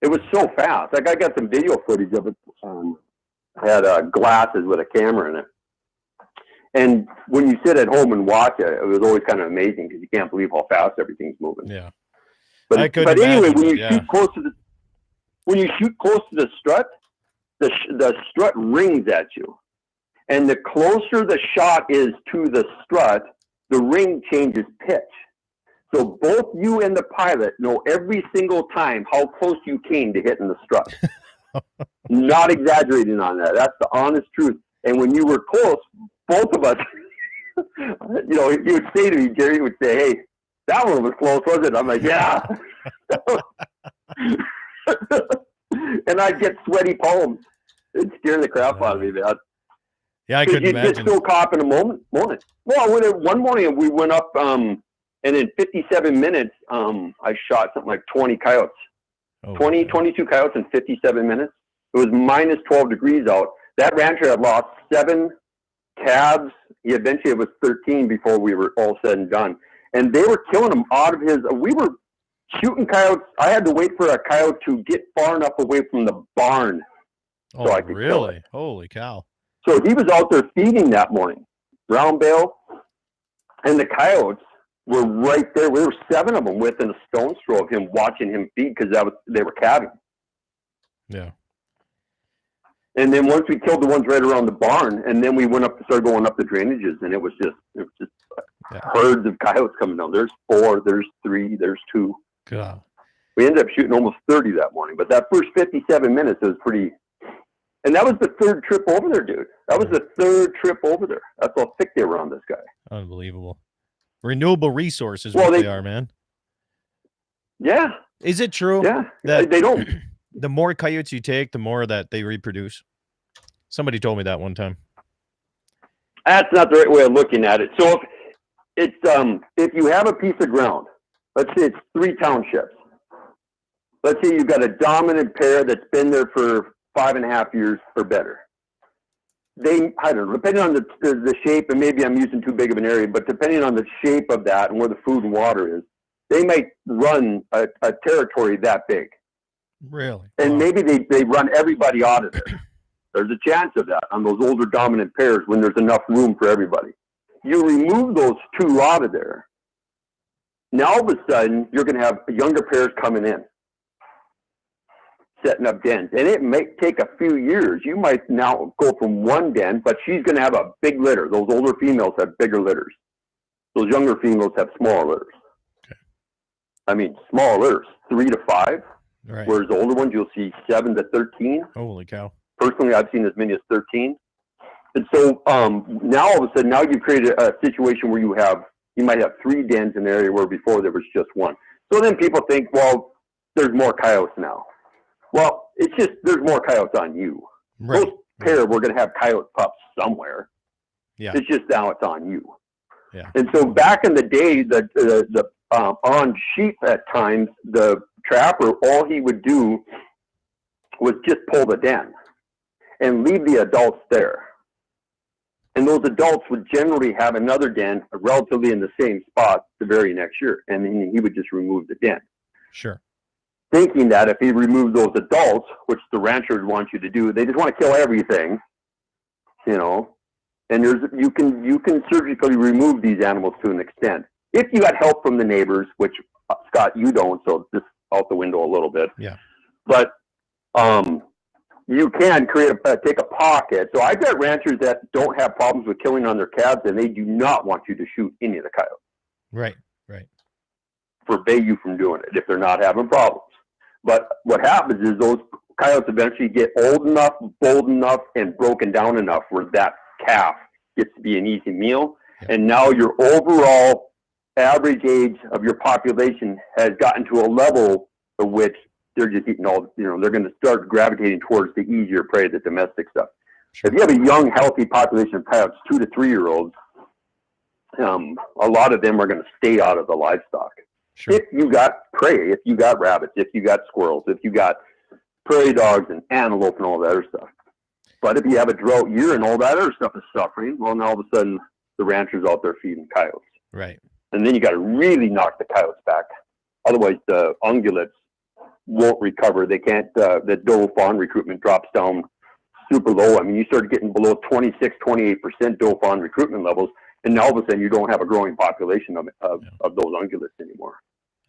It was so fast. Like I got some video footage of it. I had glasses with a camera in it. And when you sit at home and watch it, it was always kind of amazing because you can't believe how fast everything's moving. Yeah. But anyway, when you shoot close to the strut, the strut rings at you. And the closer the shot is to the strut, the ring changes pitch. So both you and the pilot know every single time how close you came to hitting the strut. Not exaggerating on that. That's the honest truth. And when you were close, both of us, you know, he would say to me, Jerry would say, hey, that one was close, wasn't it? I'm like, yeah. And I'd get sweaty palms. It'd scare the crap out of me, man. Yeah, I couldn't imagine. You get so caught in a moment. Well, one morning we went up, and in 57 minutes, I shot something like 20 coyotes. 22 coyotes in 57 minutes. It was minus 12 degrees out. That rancher had lost 7 calves. Eventually it was 13 before we were all said and done. And they were killing them out of his, we were shooting coyotes. I had to wait for a coyote to get far enough away from the barn so I could kill it. Holy cow. So he was out there feeding that morning, round bale, and the coyotes were right there. There were 7 of them within a stone's throw of him, watching him feed because they were calving. Yeah. And then once we killed the ones right around the barn, and then we started going up the drainages, and it was just herds of coyotes coming down. There's 4, there's 3, there's 2. God. We ended up shooting almost 30 that morning, but that first 57 minutes was pretty. And that was the 3rd trip over there, dude. That was the 3rd trip over there. That's how thick they were on this guy. Unbelievable. Renewable resources, they are, man. Yeah. Is it true? Yeah. That they don't. The more coyotes you take, the more that they reproduce. Somebody told me that one time. That's not the right way of looking at it. So if you have a piece of ground, let's say it's 3 townships. Let's say you've got a dominant pair that's been there for 5.5 years or better. I don't know, depending on the shape, and maybe I'm using too big of an area, but depending on the shape of that and where the food and water is, they might run a territory that big. Really? And maybe they run everybody out of there. There's a chance of that on those older dominant pairs when there's enough room for everybody. You remove those 2 out of there. Now all of a sudden, you're going to have younger pairs coming in, setting up dens. And it may take a few years. You might now go from 1 den, but she's going to have a big litter. Those older females have bigger litters. Those younger females have smaller litters. Okay. I mean, smaller litters, 3 to 5. Right. Whereas the older ones, you'll see 7 to 13. Holy cow. Personally, I've seen as many as 13. And so now all of a sudden, now you've created a situation where you might have 3 dens in an area where before there was just 1. So then people think, well, there's more coyotes now. Well, it's just there's more coyotes on you. Right. Those pair, we're going to have coyote pups somewhere. Yeah. It's just now it's on you. Yeah. And so back in the day, the on sheep at times, the trapper, all he would do was just pull the den and leave the adults there. And those adults would generally have another den relatively in the same spot the very next year. And then he would just remove the den. Sure. Thinking that if he removed those adults, which the rancher would want you to do, they just want to kill everything, and you can surgically remove these animals to an extent. If you had help from the neighbors, which, Scott, you don't, so just out the window a little bit. Yeah. But you can take a pocket. So I've got ranchers that don't have problems with killing on their calves, and they do not want you to shoot any of the coyotes. Right. Forbade you from doing it if they're not having problems. But what happens is those coyotes eventually get old enough, bold enough, and broken down enough where that calf gets to be an easy meal. Yeah. And now your overall average age of your population has gotten to a level of which they're just eating they're going to start gravitating towards the easier prey, the domestic stuff. Sure. If you have a young, healthy population of coyotes, 2 to 3 year olds, a lot of them are going to stay out of the livestock. Sure. If you got prey, if you got rabbits, if you got squirrels, if you got prairie dogs and antelope and all that other stuff. But if you have a drought year and all that other stuff is suffering, well, now all of a sudden the rancher's out there feeding coyotes. Right. And then you got to really knock the coyotes back. Otherwise, the ungulates won't recover. They can't, the doe fawn recruitment drops down super low. I mean, you start getting below 26, 28% doe fawn recruitment levels. And now all of a sudden you don't have a growing population of those ungulates anymore.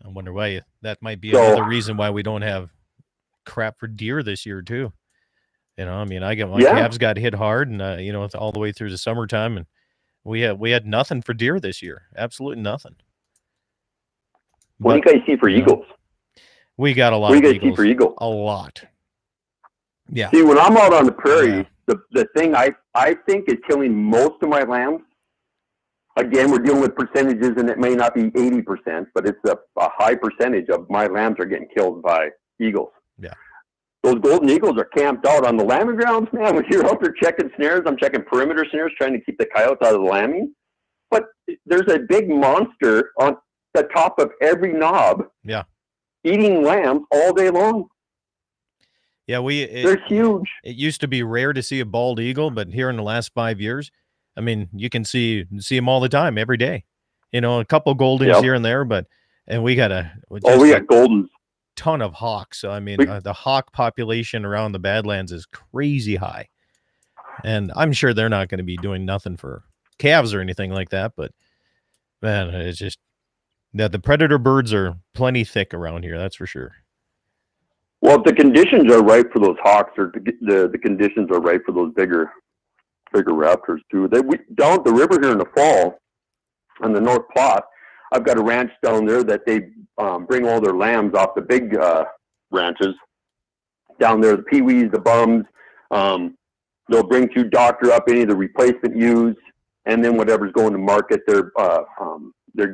I wonder why that might be another reason why we don't have crap for deer this year too. I mean, my calves got hit hard, and all the way through the summertime, and we had nothing for deer this year. Absolutely nothing. What do you guys see for eagles? We got a lot. What do you guys see for eagles? A lot. Yeah. See, when I'm out on the prairie, the thing I think is killing most of my lambs. Again, we're dealing with percentages, and it may not be 80%, but it's a high percentage of my lambs are getting killed by eagles. Yeah. Those golden eagles are camped out on the lambing grounds, man. When you're out there checking snares, I'm checking perimeter snares, trying to keep the coyotes out of the lambing. But there's a big monster on the top of every knob, eating lambs all day long. Yeah, they're huge. It used to be rare to see a bald eagle, but here in the last 5 years, I mean, you can see them all the time, every day. You know, a couple goldens here and there, and we got we got goldens. Ton of hawks. So I mean, the hawk population around the Badlands is crazy high, and I'm sure they're not going to be doing nothing for calves or anything like that. But man, it's just that the predator birds are plenty thick around here. That's for sure. Well, if the conditions are right for those hawks, or the conditions are right for those bigger raptors too. Down at the river here in the fall, on the North Platte, I've got a ranch down there that they bring all their lambs off the big ranches down there. The peewees, the bums, they'll bring to doctor up any of the replacement ewes, and then whatever's going to market, they're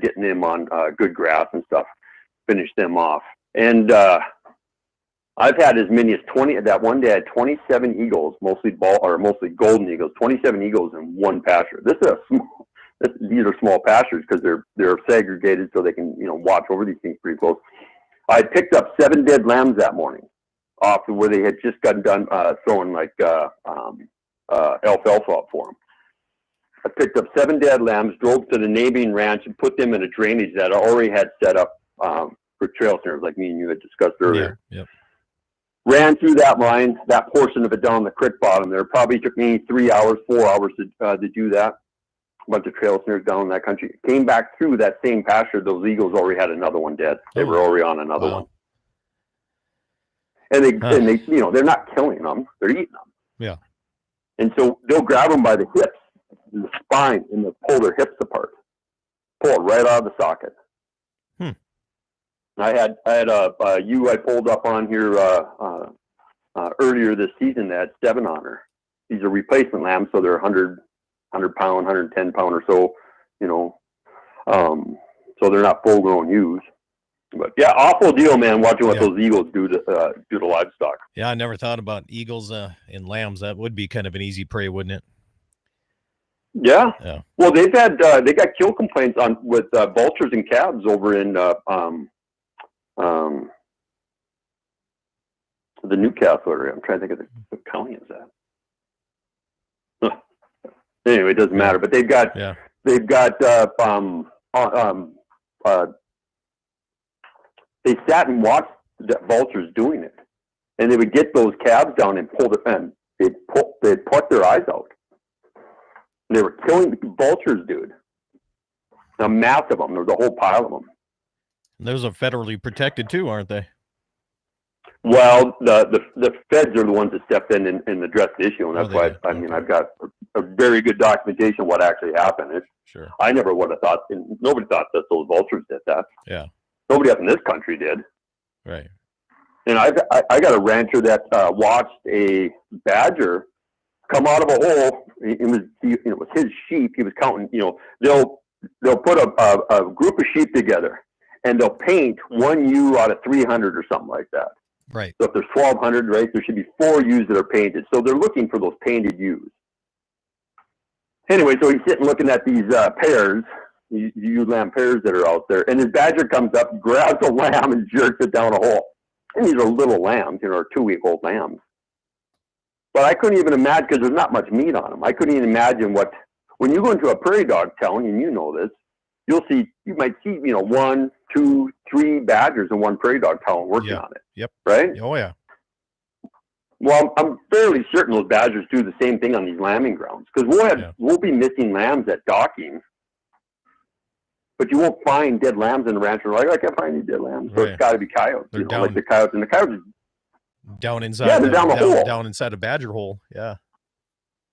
getting them on good grass and stuff, finish them off. And I've had as many as 20. That one day I had 27 eagles, mostly golden eagles, 27 eagles in one pasture. These are small pastures because they're segregated so they can watch over these things pretty close. I picked up 7 dead lambs that morning off where they had just gotten done throwing like alfalfa up for them. I picked up 7 dead lambs, drove to the neighboring ranch, and put them in a drainage that I already had set up for trail snares, like me and you had discussed earlier. Yeah, yep. Ran through that line, that portion of it down the creek bottom there. Probably took me 3 hours, 4 hours to do that. A bunch of trail snares down in that country. Came back through that same pasture. Those eagles already had another one dead. They were already on another one. And they they're not killing them; they're eating them. Yeah. And so they'll grab them by the hips, and the spine, and they'll pull their hips apart, pull it right out of the socket. I had a ewe I pulled up on here earlier this season that had 7 on her. These are replacement lambs, so they're 100 pound, 110 pound or so, so they're not full grown ewes. But yeah, awful deal, man. Watching what those eagles do to livestock. Yeah, I never thought about eagles and lambs. That would be kind of an easy prey, wouldn't it? Yeah. Well, they got kill complaints with vultures and calves over in the Newcastle area. I'm trying to think of the county is that. Anyway, it doesn't matter. But they've got they sat and watched the vultures doing it, and they would get those calves down and pull they'd pluck their eyes out. And they were killing the vultures, dude. A mass of them. There was a whole pile of them. Those are federally protected too, aren't they? Well, the feds are the ones that stepped in and addressed the issue, and that's why I've got a very good documentation of what actually happened. Sure. I never would have thought, and nobody thought that those vultures did that. Yeah. Nobody up in this country did. Right. And I got a rancher that watched a badger come out of a hole. It was his sheep. He was counting. They'll put a group of sheep together, and they'll paint one ewe out of 300 or something like that. Right. So if there's 1,200, right, there should be 4 ewes that are painted. So they're looking for those painted ewes. Anyway, so he's sitting looking at these pairs, ewe lamb pairs that are out there, and his badger comes up, grabs a lamb, and jerks it down a hole. And these are little lambs, or 2-week-old lambs. But I couldn't even imagine, because there's not much meat on them. I couldn't even imagine when you go into a prairie dog town, and you know this, you might see, 1, 2, 3 badgers in one prairie dog town working on it. Yep. Right? Oh, yeah. Well, I'm fairly certain those badgers do the same thing on these lambing grounds, because we'll be missing lambs at docking, but you won't find dead lambs in the ranch. We're like, I can't find any dead lambs. So it's got to be coyotes. They're down, like the coyotes, and the coyotes down inside. Yeah, they're down the hole. Down inside a badger hole. Yeah.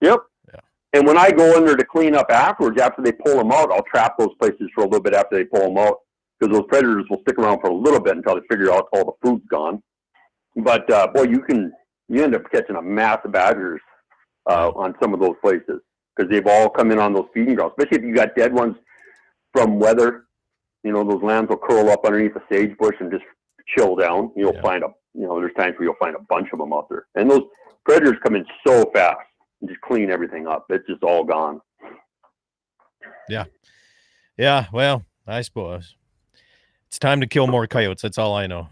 Yep. Yeah. And when I go in there to clean up afterwards, after they pull them out, I'll trap those places for a little bit after they pull them out, because those predators will stick around for a little bit until they figure out all the food's gone. But boy, you end up catching a mass of badgers on some of those places, because they've all come in on those feeding grounds. Especially if you got dead ones from weather, those lambs will curl up underneath a sage bush and just chill down. You'll find there's times where you'll find a bunch of them out there, and those predators come in so fast and just clean everything up. It's just all gone. Yeah. Yeah. Well, I suppose it's time to kill more coyotes. That's all I know.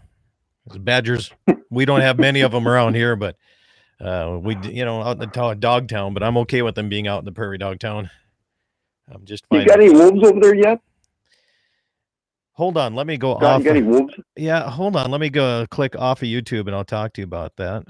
The badgers We don't have many of them around here, but we, out in the dog town, but I'm okay with them being out in the prairie dog town. I'm just fine. You got any wolves over there yet? Hold on, let me go Scott, off. you got any wolves? Yeah, hold on. Let me go click off of YouTube and I'll talk to you about that.